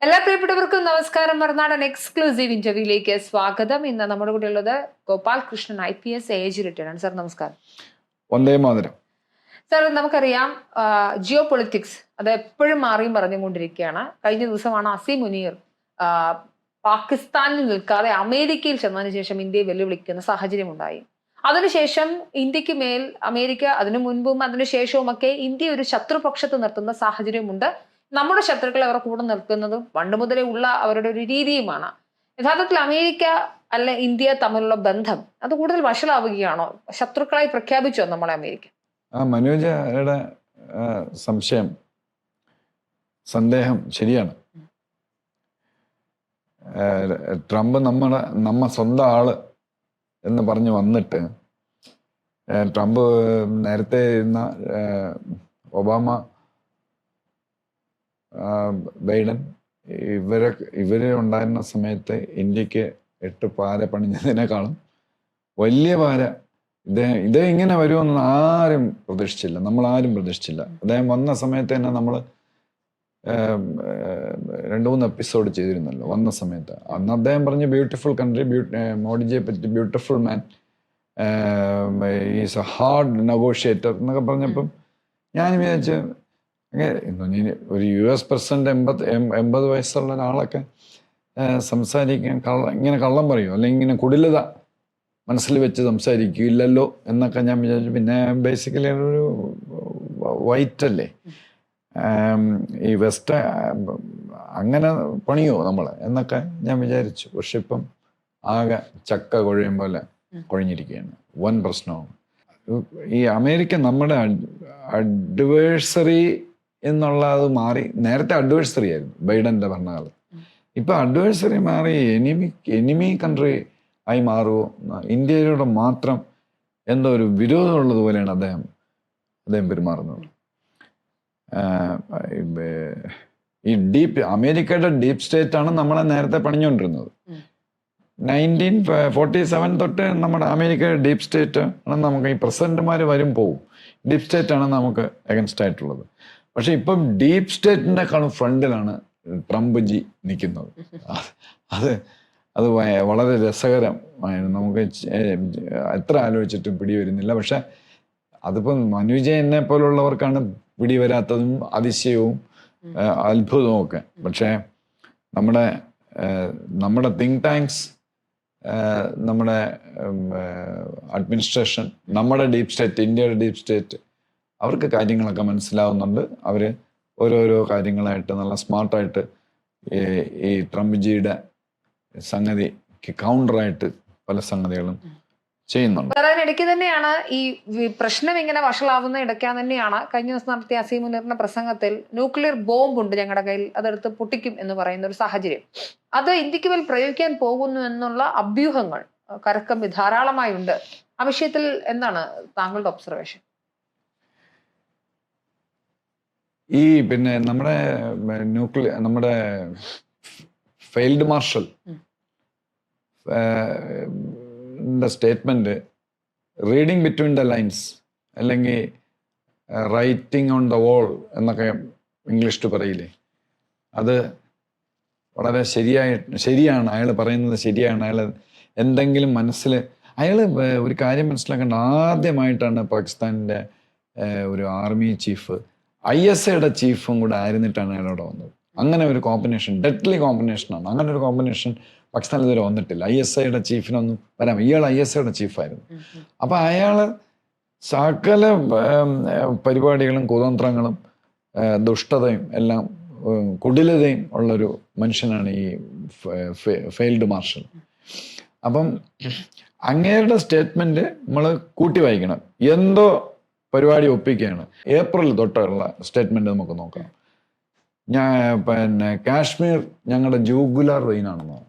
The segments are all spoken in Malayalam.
എല്ലാ പ്രിയപ്പെട്ടവർക്കും നമസ്കാരം. മറുനാടൻ എക്സ്ക്ലൂസീവ് ഇന്റർവ്യൂയിലേക്ക് സ്വാഗതം. ഇന്ന് നമ്മുടെ കൂടെ ഉള്ളത് Gopal Krishnan IPS age retired ആണ്. സാർ നമസ്കാരം. വന്ദേ മാതരം. സാർ, നമുക്കറിയാം ജിയോ പൊളിറ്റിക്സ് അത് എപ്പോഴും മാറിയും പറഞ്ഞുകൊണ്ടിരിക്കുകയാണ്. കഴിഞ്ഞ ദിവസമാണ് അസീം മുനീർ പാകിസ്ഥാനിൽ നിൽക്കാതെ അമേരിക്കയിൽ ചെന്നതിന് ശേഷം ഇന്ത്യയെ വെല്ലുവിളിക്കുന്ന സാഹചര്യം ഉണ്ടായി. അതിനുശേഷം ഇന്ത്യക്ക് മേൽ അമേരിക്ക അതിനു മുൻപും അതിനുശേഷവും ഒക്കെ ഇന്ത്യ ഒരു ശത്രുപക്ഷത്ത് നിർത്തുന്ന സാഹചര്യമുണ്ട്. നമ്മുടെ ശത്രുക്കളെ അവരുടെ കൂടെ നിൽക്കുന്നതും പണ്ട് മുതലേ ഉള്ള അവരുടെ ഒരു രീതിയുമാണ്. യഥാർത്ഥത്തിൽ അമേരിക്ക അല്ല ഇന്ത്യ തമ്മിലുള്ള ബന്ധം അത് കൂടുതൽ വഷളാവുകയാണോ? ശത്രുക്കളായി പ്രഖ്യാപിച്ചോ നമ്മളെ അമേരിക്ക? മനോജയുടെ സംശയം, സന്ദേഹം ശരിയാണ്. ട്രംപ് നമ്മ സ്വന്തം ആള് എന്ന് പറഞ്ഞു വന്നിട്ട് ട്രംപ് നേരത്തെ ഇരുന്ന ഒബാമ, ബൈഡൻ ഇവര് ഉണ്ടായിരുന്ന സമയത്ത് ഇന്ത്യക്ക് 8 പാര പണിഞ്ഞതിനേക്കാളും വലിയ പാര ഇത് ഇങ്ങനെ വരുമെന്ന് ആരും പ്രതീക്ഷിച്ചില്ല. നമ്മളാരും പ്രതീക്ഷിച്ചില്ല. അദ്ദേഹം വന്ന സമയത്ത് തന്നെ നമ്മൾ 2-3 എപ്പിസോഡ് ചെയ്തിരുന്നല്ലോ വന്ന സമയത്ത്. അന്ന് അദ്ദേഹം പറഞ്ഞ ബ്യൂട്ടിഫുൾ കൺട്രി, മോഡിജിയെ പറ്റി beautiful man, is A hard negotiator എന്നൊക്കെ പറഞ്ഞപ്പം ഞാൻ വിചാരിച്ചു ഒരു US പ്രസിഡന്റ് 80 വയസ്സുള്ള ഒരാളൊക്കെ സംസാരിക്കാൻ ഇങ്ങനെ കള്ളം പറയുമോ, അല്ലെങ്കിൽ ഇങ്ങനെ കുടിലത മനസ്സിൽ വെച്ച് സംസാരിക്കില്ലല്ലോ എന്നൊക്കെ ഞാൻ വിചാരിച്ചു. പിന്നെ ബേസിക്കലി ഒരു വൈറ്റ് അല്ലേ, ഈ വെസ്റ്റ് അങ്ങനെ പണിയോ നമ്മളെ എന്നൊക്കെ ഞാൻ വിചാരിച്ചു. പക്ഷെ ഇപ്പം ആകെ ചക്ക കുഴയും പോലെ കുഴഞ്ഞിരിക്കുകയാണ്. വൻ പ്രശ്നവും. ഈ അമേരിക്ക നമ്മുടെ അഡ്വേഴ്സറി എന്നുള്ളത് മാറി. നേരത്തെ അഡ്വേഴ്സറി ആയിരുന്നു ബൈഡന്റെ ഭരണകാലത്ത്. ഇപ്പൊ അഡ്വേഴ്സറി മാറി എനിമി കൺട്രി ആയി മാറുമോ, ഇന്ത്യയിലൂടെ മാത്രം എന്തോ ഒരു വിരോധമുള്ളത് പോലെയാണ് അദ്ദേഹം പെരുമാറുന്നത്. ഈ അമേരിക്കയുടെ ഡീപ് സ്റ്റേറ്റ് ആണ് നമ്മളെ നേരത്തെ പണിഞ്ഞുകൊണ്ടിരുന്നത്. 1947 തൊട്ട് നമ്മുടെ അമേരിക്കയുടെ ഡീപ് സ്റ്റേറ്റ് ആണ്. നമുക്ക് ഈ പ്രസിഡന്റുമാർ വരും പോവും, ഡീപ് സ്റ്റേറ്റ് ആണ് നമുക്ക് എഗൻസ്റ്റ് ആയിട്ടുള്ളത്. പക്ഷെ ഇപ്പം ഡീപ് സ്റ്റേറ്റിൻ്റെക്കാളും ഫ്രണ്ടിലാണ് ട്രംപ് ജി നിൽക്കുന്നത്. അത് വളരെ രസകരമായിരുന്നു. നമുക്ക് എത്ര ആലോചിച്ചിട്ടും പിടി വരുന്നില്ല. പക്ഷെ അതിപ്പം മനുജയനെ പോലുള്ളവർക്കാണ് പിടി വരാത്തതും അതിശയവും അത്ഭുതവും ഒക്കെ. പക്ഷേ നമ്മുടെ തിങ്ക് ടാങ്ക്സ്, നമ്മുടെ അഡ്മിനിസ്ട്രേഷൻ, നമ്മുടെ ഡീപ് സ്റ്റേറ്റ്, ഇന്ത്യയുടെ ഡീപ് സ്റ്റേറ്റ്, അവർക്ക് കാര്യങ്ങളൊക്കെ മനസ്സിലാവുന്നുണ്ട്. അവർ ഓരോരോ കാര്യങ്ങളായിട്ട് നല്ല സ്മാർട്ടായിട്ട് ഈ ട്രംപ് ജിയുടെ സംഗതിക്ക് കൗണ്ടറായിട്ട് പല സംഗതികളും ചെയ്യുന്നുണ്ട്. ഇടയ്ക്ക് തന്നെയാണ് ഈ പ്രശ്നം ഇങ്ങനെ വഷളാവുന്ന ഇടയ്ക്കാൻ തന്നെയാണ് കഴിഞ്ഞ ദിവസം നടത്തിയ അസീം മുനീറിന്റെ പ്രസംഗത്തിൽ ന്യൂക്ലിയർ ബോംബ് ഉണ്ട് ഞങ്ങളുടെ കയ്യിൽ, അതെടുത്ത് പൊട്ടിക്കും എന്ന് പറയുന്ന ഒരു സാഹചര്യം, അത് ഇന്ത്യക്ക് മേൽ പ്രയോഗിക്കാൻ പോകുന്നു എന്നുള്ള അഭ്യൂഹങ്ങൾ കരക്കമ്പി ധാരാളമായി ഉണ്ട്. ആ വിഷയത്തിൽ എന്താണ് താങ്കളുടെ ഒബ്സർവേഷൻ? ഈ പിന്നെ നമ്മുടെ field marshal statement, reading between the lines അല്ലെങ്കിൽ റൈറ്റിംഗ് ഓൺ ദ വോൾ എന്നൊക്കെ ഇംഗ്ലീഷിൽ പറയില്ലേ, അത് വളരെ ശരിയാണ്. അയാൾ പറയുന്നത് ശരിയാണ്. അയാൾ എന്തെങ്കിലും അയാൾ ഒരു കാര്യം മനസ്സിലാക്കേണ്ട, ആദ്യമായിട്ടാണ് പാകിസ്ഥാനിൻ്റെ ഒരു ആർമി ചീഫ് ISIയുടെ ചീഫും കൂടെ ആയിരുന്നിട്ടാണ് അയാളോട് വന്നത്. അങ്ങനെ ഒരു കോമ്പിനേഷൻ, ഡെഡ്ലി കോമ്പിനേഷനാണ്. അങ്ങനെ ഒരു കോമ്പിനേഷൻ പാകിസ്ഥാനിൽ ഇതുവരെ വന്നിട്ടില്ല. ISIയുടെ ചീഫിനൊന്നും വരാം. ഇയാൾ ISIയുടെ ചീഫായിരുന്നു. അപ്പം അയാൾ സകല പരിപാടികളും കുതന്ത്രങ്ങളും ദുഷ്ടതയും എല്ലാം കുടിലതയും ഉള്ളൊരു മനുഷ്യനാണ് ഈ ഫെയിൽഡ് മാർഷൽ. അപ്പം അങ്ങേരുടെ സ്റ്റേറ്റ്മെന്റ് നമ്മൾ കൂട്ടി വായിക്കണം. എന്തോ പരിപാടി ഒപ്പിക്കുകയാണ്. ഏപ്രിൽ തൊട്ടുള്ള സ്റ്റേറ്റ്മെന്റ് നമുക്ക് നോക്കാം. കാശ്മീർ ഞങ്ങളുടെ ജൂഗുലാർ വെയിനാണെന്ന് പറഞ്ഞു.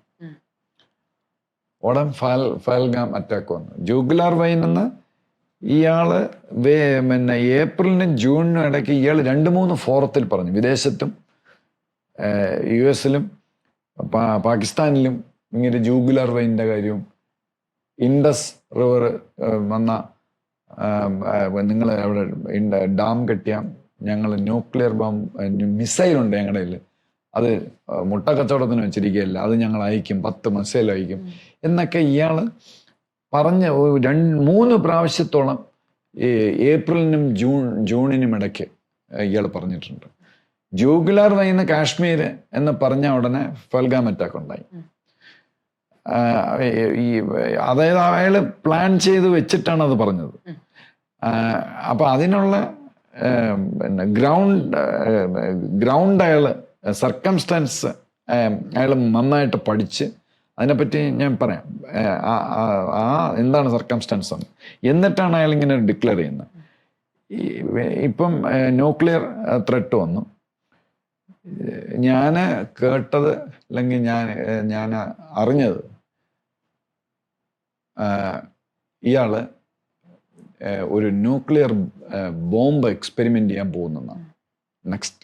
ഉടൻ ഫാൽഗാം അറ്റാക്ക് വന്നു. ജൂഗുലാർ വെയിൻ എന്ന് ഇയാള് ഏപ്രിലിനും ജൂണിനും ഇടയ്ക്ക് ഇയാൾ 2-3 ഫോറത്തിൽ പറഞ്ഞു. വിദേശത്തും US-ലും പാകിസ്ഥാനിലും ഇങ്ങനെ ജൂഗുലാർ വെയിൻ്റെ കാര്യവും, ഇൻഡസ് റിവർ വന്ന നിങ്ങൾ അവിടെ ഡാം കെട്ടിയാൽ ഞങ്ങൾ ന്യൂക്ലിയർ ബോംബ് മിസൈലുണ്ട് ഞങ്ങളുടെ കയ്യിൽ, അത് മുട്ട കച്ചവടത്തിന് വെച്ചിരിക്കുകയല്ല, അത് ഞങ്ങൾ അയക്കും, 10 മിസൈൽ അയക്കും എന്നൊക്കെ ഇയാൾ പറഞ്ഞ 3 പ്രാവശ്യത്തോളം ഈ ഏപ്രിലിനും ജൂണിനും ഇടയ്ക്ക് ഇയാൾ പറഞ്ഞിട്ടുണ്ട്. ജൂഗുലാർ വൈന്ന് കാശ്മീർ എന്ന് പറഞ്ഞ ഉടനെ ഫൽഗാം അറ്റാക്ക് ഉണ്ടായി. ഈ അതായത് അയാൾ പ്ലാൻ ചെയ്ത് വെച്ചിട്ടാണ് അത് പറഞ്ഞത്. അപ്പൊ അതിനുള്ള പിന്നെ ഗ്രൗണ്ട് അയാൾ സർക്കംസ്റ്റൻസ് അയാൾ നന്നായിട്ട് പഠിച്ച്, അതിനെപ്പറ്റി ഞാൻ പറയാം എന്താണ് സർക്കംസ്റ്റൻസ് എന്ന്, എന്നിട്ടാണ് അയാൾ ഇങ്ങനെ ഡിക്ലെയർ ചെയ്യുന്നത്. ഇപ്പം ന്യൂക്ലിയർ ത്രെട്ട് വന്നു. ഞാൻ കേട്ടത് അല്ലെങ്കിൽ ഞാൻ അറിഞ്ഞത് ഇയാള് ഒരു ന്യൂക്ലിയർ ബോംബ് എക്സ്പെരിമെന്റ് ചെയ്യാൻ പോകുന്നതാണ് നെക്സ്റ്റ്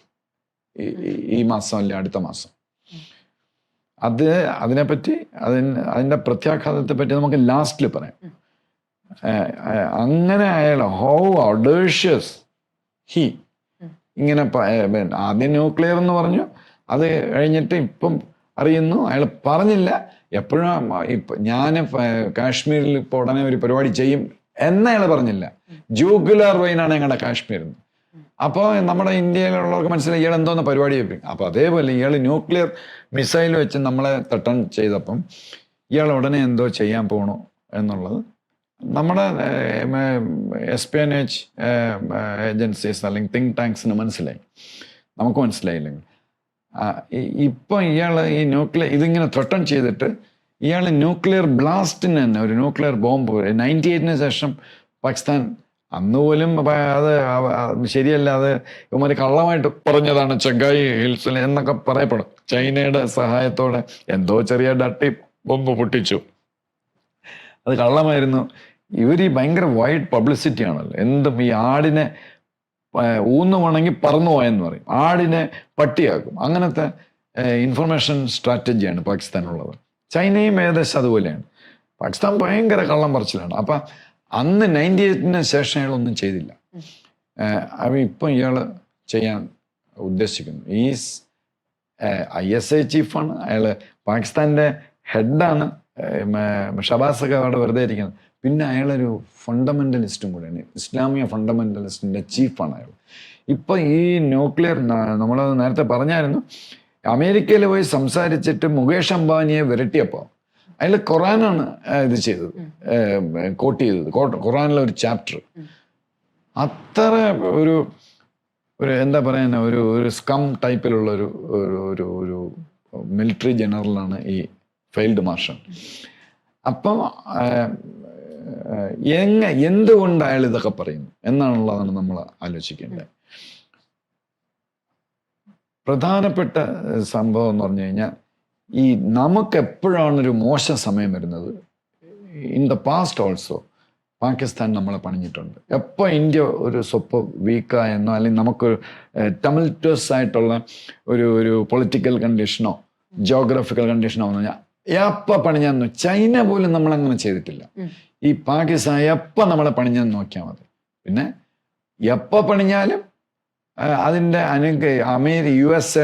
ഈ മാസം അല്ലെ അടുത്ത മാസം. അതിനെപ്പറ്റി അതിൻ്റെ പ്രത്യാഘാതത്തെ പറ്റി നമുക്ക് ലാസ്റ്റിൽ പറയാം. അങ്ങനെ അയാൾ ഹൗ ഓഡേഷ്യസ് ഹി ഇങ്ങനെ ആദ്യം ന്യൂക്ലിയർ എന്ന് പറഞ്ഞു, അത് കഴിഞ്ഞിട്ട് ഇപ്പം അറിയുന്നു അയാൾ പറഞ്ഞില്ല. എപ്പോഴും ഞാൻ കാശ്മീരിൽ ഇപ്പോൾ ഉടനെ ഒരു പരിപാടി ചെയ്യും എന്നയാൾ പറഞ്ഞില്ല. ജൂഗുലാർ വൈനാണ് ഞങ്ങളുടെ കാശ്മീർ. അപ്പോൾ നമ്മുടെ ഇന്ത്യയിലുള്ളവർക്ക് മനസ്സിലായി ഇയാൾ എന്തോന്ന് പരിപാടി ചെയ്യും. അപ്പോൾ അതേപോലെ ഇയാൾ ന്യൂക്ലിയർ മിസൈൽ വെച്ച് നമ്മളെ തട്ടൺ ചെയ്തപ്പം ഇയാൾ ഉടനെ എന്തോ ചെയ്യാൻ പോകണു എന്നുള്ളത് നമ്മുടെ എസ്പിയനേജ് ഏജൻസീസ് അല്ലെങ്കിൽ തിങ്ക് ടാങ്ക്സിന് മനസ്സിലായി, നമുക്ക് മനസ്സിലായില്ലെങ്കിൽ. ഇപ്പം ഇയാൾ ഈ ന്യൂക്ലിയർ ഇതിങ്ങനെ ത്രട്ടൺ ചെയ്തിട്ട് ഇയാൾ ന്യൂക്ലിയർ ബ്ലാസ്റ്റിന് തന്നെ ഒരു ന്യൂക്ലിയർ ബോംബ് 98-ന് ശേഷം പാകിസ്ഥാൻ അന്ന് പോലും അത് ശരിയല്ല, അത് ഇവന്മാർ കള്ളമായിട്ട് പറഞ്ഞതാണ് ചെങ്കായി ഹിൽസിൽ എന്നൊക്കെ പറയപ്പെടും. ചൈനയുടെ സഹായത്തോടെ എന്തോ ചെറിയ ഡട്ടി ബോംബ് പൊട്ടിച്ചു, അത് കള്ളമായിരുന്നു. ഇവർ ഈ ഭയങ്കര വൈഡ് പബ്ലിസിറ്റി ആണല്ലോ. എന്തും ഈ ആടിനെ ഊന്നുവാണെങ്കിൽ പറന്നു പോയെന്ന് പറയും, ആടിനെ പട്ടിയാക്കും. അങ്ങനത്തെ ഇൻഫർമേഷൻ സ്ട്രാറ്റജിയാണ് പാകിസ്ഥാനുള്ളത്. ചൈനയും ഏകദേശം അതുപോലെയാണ്. പാകിസ്ഥാൻ ഭയങ്കര കള്ളം പറച്ചിലാണ്. അപ്പം അന്ന് 98-ന് ശേഷം അയാളൊന്നും ചെയ്തില്ല. അപ്പം ഇപ്പം ഇയാൾ ചെയ്യാൻ ഉദ്ദേശിക്കുന്നു. ISI ചീഫാണ് അയാൾ, പാകിസ്ഥാൻ്റെ ഹെഡാണ്. ഷബാസൊക്കെ അവിടെ വെറുതെ ഇരിക്കുന്നത്. പിന്നെ അയാളൊരു ഫണ്ടമെൻ്റലിസ്റ്റും കൂടെയാണ്, ഇസ്ലാമിക ഫണ്ടമെൻ്റലിസ്റ്റിൻ്റെ ചീഫാണ് അയാൾ. ഇപ്പം ഈ ന്യൂക്ലിയർ നമ്മൾ നേരത്തെ പറഞ്ഞായിരുന്നു, അമേരിക്കയിൽ പോയി സംസാരിച്ചിട്ട് മുകേഷ് അംബാനിയെ വിരട്ടിയപ്പോൾ അയാൾ ഖുറാനാണ് ഇത് ചെയ്തത്, കോട്ട് ചെയ്തത്, ഖുറാനിലെ ഒരു ചാപ്റ്റർ. അത്ര ഒരു എന്താ പറയുക, ഒരു സ്കം ടൈപ്പിലുള്ള ഒരു മിലിറ്ററി ജനറലാണ് ഈ ഫീൽഡ് മാർഷൽ. അപ്പം എന്തുകൊണ്ട് അയാൾ ഇതൊക്കെ പറയുന്നു എന്നാണുള്ളതാണ് നമ്മൾ ആലോചിക്കേണ്ടത്. പ്രധാനപ്പെട്ട സംഭവം എന്ന് പറഞ്ഞു കഴിഞ്ഞാൽ, ഈ നമുക്ക് എപ്പോഴാണൊരു മോശം സമയം വരുന്നത്, in the past also Pakistan നമ്മളെ പണിഞ്ഞിട്ടുണ്ട്. എപ്പോൾ ഇന്ത്യ ഒരു സ്വപ്പം വീക്കായെന്നോ അല്ലെങ്കിൽ നമുക്ക് ടമൽറ്റസ് ആയിട്ടുള്ള ഒരു പൊളിറ്റിക്കൽ കണ്ടീഷനോ ജോഗ്രഫിക്കൽ കണ്ടീഷനോ വന്നു കഴിഞ്ഞാൽ എപ്പോൾ പണിഞ്ഞാന്ന്, ചൈന പോലും നമ്മളങ്ങനെ ചെയ്തിട്ടില്ല. ഈ പാകിസ്ഥാൻ എപ്പോൾ നമ്മളെ പണിഞ്ഞെന്ന് നോക്കിയാൽ മതി. പിന്നെ എപ്പോൾ പണിഞ്ഞാലും അതിൻ്റെ USA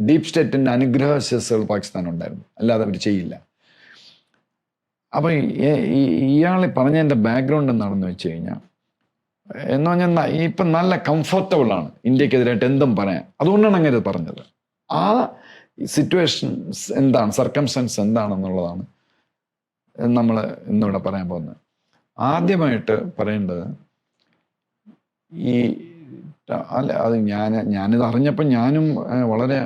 ഡീപ് സ്റ്റേറ്റിൻ്റെ അനുഗ്രഹ ശിസ്സുകൾ പാകിസ്ഥാൻ ഉണ്ടായിരുന്നു, അല്ലാതെ അവർ ചെയ്യില്ല. അപ്പം ഇയാൾ പറഞ്ഞതിൻ്റെ ബാക്ക്ഗ്രൗണ്ട് എന്താണെന്ന് വെച്ച് കഴിഞ്ഞാൽ, എന്ന് പറഞ്ഞാൽ ഇപ്പം നല്ല കംഫർട്ടബിളാണ് ഇന്ത്യക്കെതിരായിട്ട് എന്തും പറയാൻ. അതുകൊണ്ടാണ് അങ്ങനെ ഇത് പറഞ്ഞത്. ആ സിറ്റുവേഷൻസ് എന്താണ്, സർക്കംസ്റ്റൻസ് എന്താണെന്നുള്ളതാണ് നമ്മൾ ഇന്നിവിടെ പറയാൻ പോകുന്നത്. ആദ്യമായിട്ട് പറയേണ്ടത്, അല്ല അത് ഞാനിത് അറിഞ്ഞപ്പോൾ ഞാനും വളരെ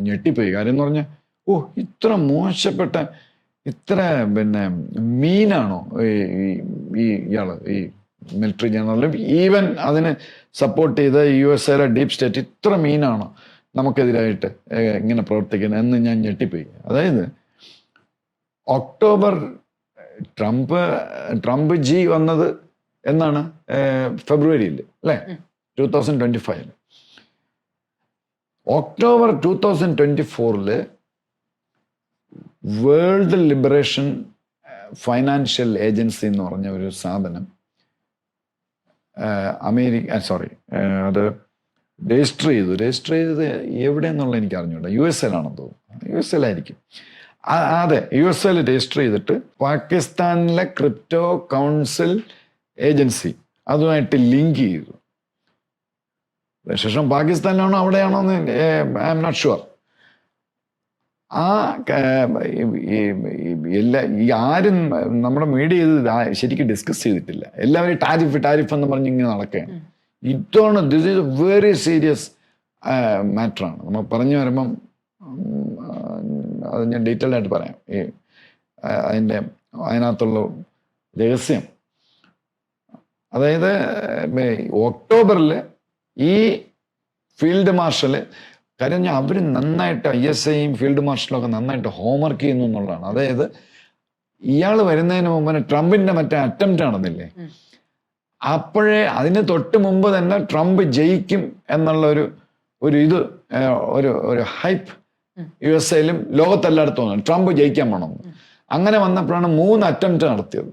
ഞെട്ടിപ്പോയി. കാര്യം എന്ന് പറഞ്ഞാൽ, ഇത്ര മോശപ്പെട്ട, ഇത്ര മീനാണോ ഇയാള്, ഈ മിലിറ്ററി ജനറലും ഈവൻ അതിന് സപ്പോർട്ട് ചെയ്ത USA ഡീപ് സ്റ്റേറ്റ് ഇത്ര മീനാണോ നമുക്കെതിരായിട്ട് ഇങ്ങനെ പ്രവർത്തിക്കുന്നത് എന്ന് ഞാൻ ഞെട്ടിപ്പോയി. അതായത് ഒക്ടോബർ ട്രംപ് ജി വന്നത് എന്നാണ്, ഫെബ്രുവരിയിൽ അല്ലേ, 2025. October 2024 world liberation financial agency എന്ന് പറഞ്ഞ ഒരു സ്ഥാപനം അത് രജിസ്റ്റർ ചെയ്തത് എവിടെയെന്നുള്ള എനിക്ക് അറിഞ്ഞൂടാ. US ആണെന്ന് തോന്നുന്നു, US ആയിരിക്കും. അതെ, US രജിസ്റ്റർ ചെയ്തിട്ട് പാകിസ്ഥാനിലെ ക്രിപ്റ്റോ കൗൺസിൽ ഏജൻസി അതുമായിട്ട് ലിങ്ക് ചെയ്തു. ശേഷം പാകിസ്ഥാനിലാണോ അവിടെയാണോ എന്ന് ഐ എം നോട്ട് ഷുവർ. ആ ആരും നമ്മുടെ മീഡിയ ഇത് ശരിക്കും ഡിസ്കസ് ചെയ്തിട്ടില്ല. എല്ലാവരും ടാരിഫ് എന്ന് പറഞ്ഞ് ഇങ്ങനെ നടക്കുകയാണ്. ഇതാണ്, this is a very serious മാറ്ററാണ്. നമ്മൾ പറഞ്ഞു വരുമ്പം അത് ഞാൻ ഡീറ്റെയിൽഡ് ആയിട്ട് പറയാം. അതിനകത്തുള്ള രഹസ്യം, അതായത് ഒക്ടോബറിൽ ഈ ഫീൽഡ് മാർഷൽ, കാര്യം അവർ നന്നായിട്ട് ISIയും ഫീൽഡ് മാർഷലും ഒക്കെ നന്നായിട്ട് ഹോംവർക്ക് ചെയ്യുന്നു എന്നുള്ളതാണ്. അതായത് ഇയാൾ വരുന്നതിന് മുമ്പ് ട്രംപിന്റെ മറ്റേ അറ്റംപ്റ്റ് നടന്നില്ലേ, അപ്പോഴേ അതിന് തൊട്ട് മുമ്പ് തന്നെ ട്രംപ് ജയിക്കും എന്നുള്ള ഒരു ഹൈപ്പ് USA ലോകത്തെല്ലായിടത്തും തോന്നുന്നു ട്രംപ് ജയിക്കാൻ പോണം. അങ്ങനെ വന്നപ്പോഴാണ് 3 അറ്റംപ്റ്റ് നടത്തിയത്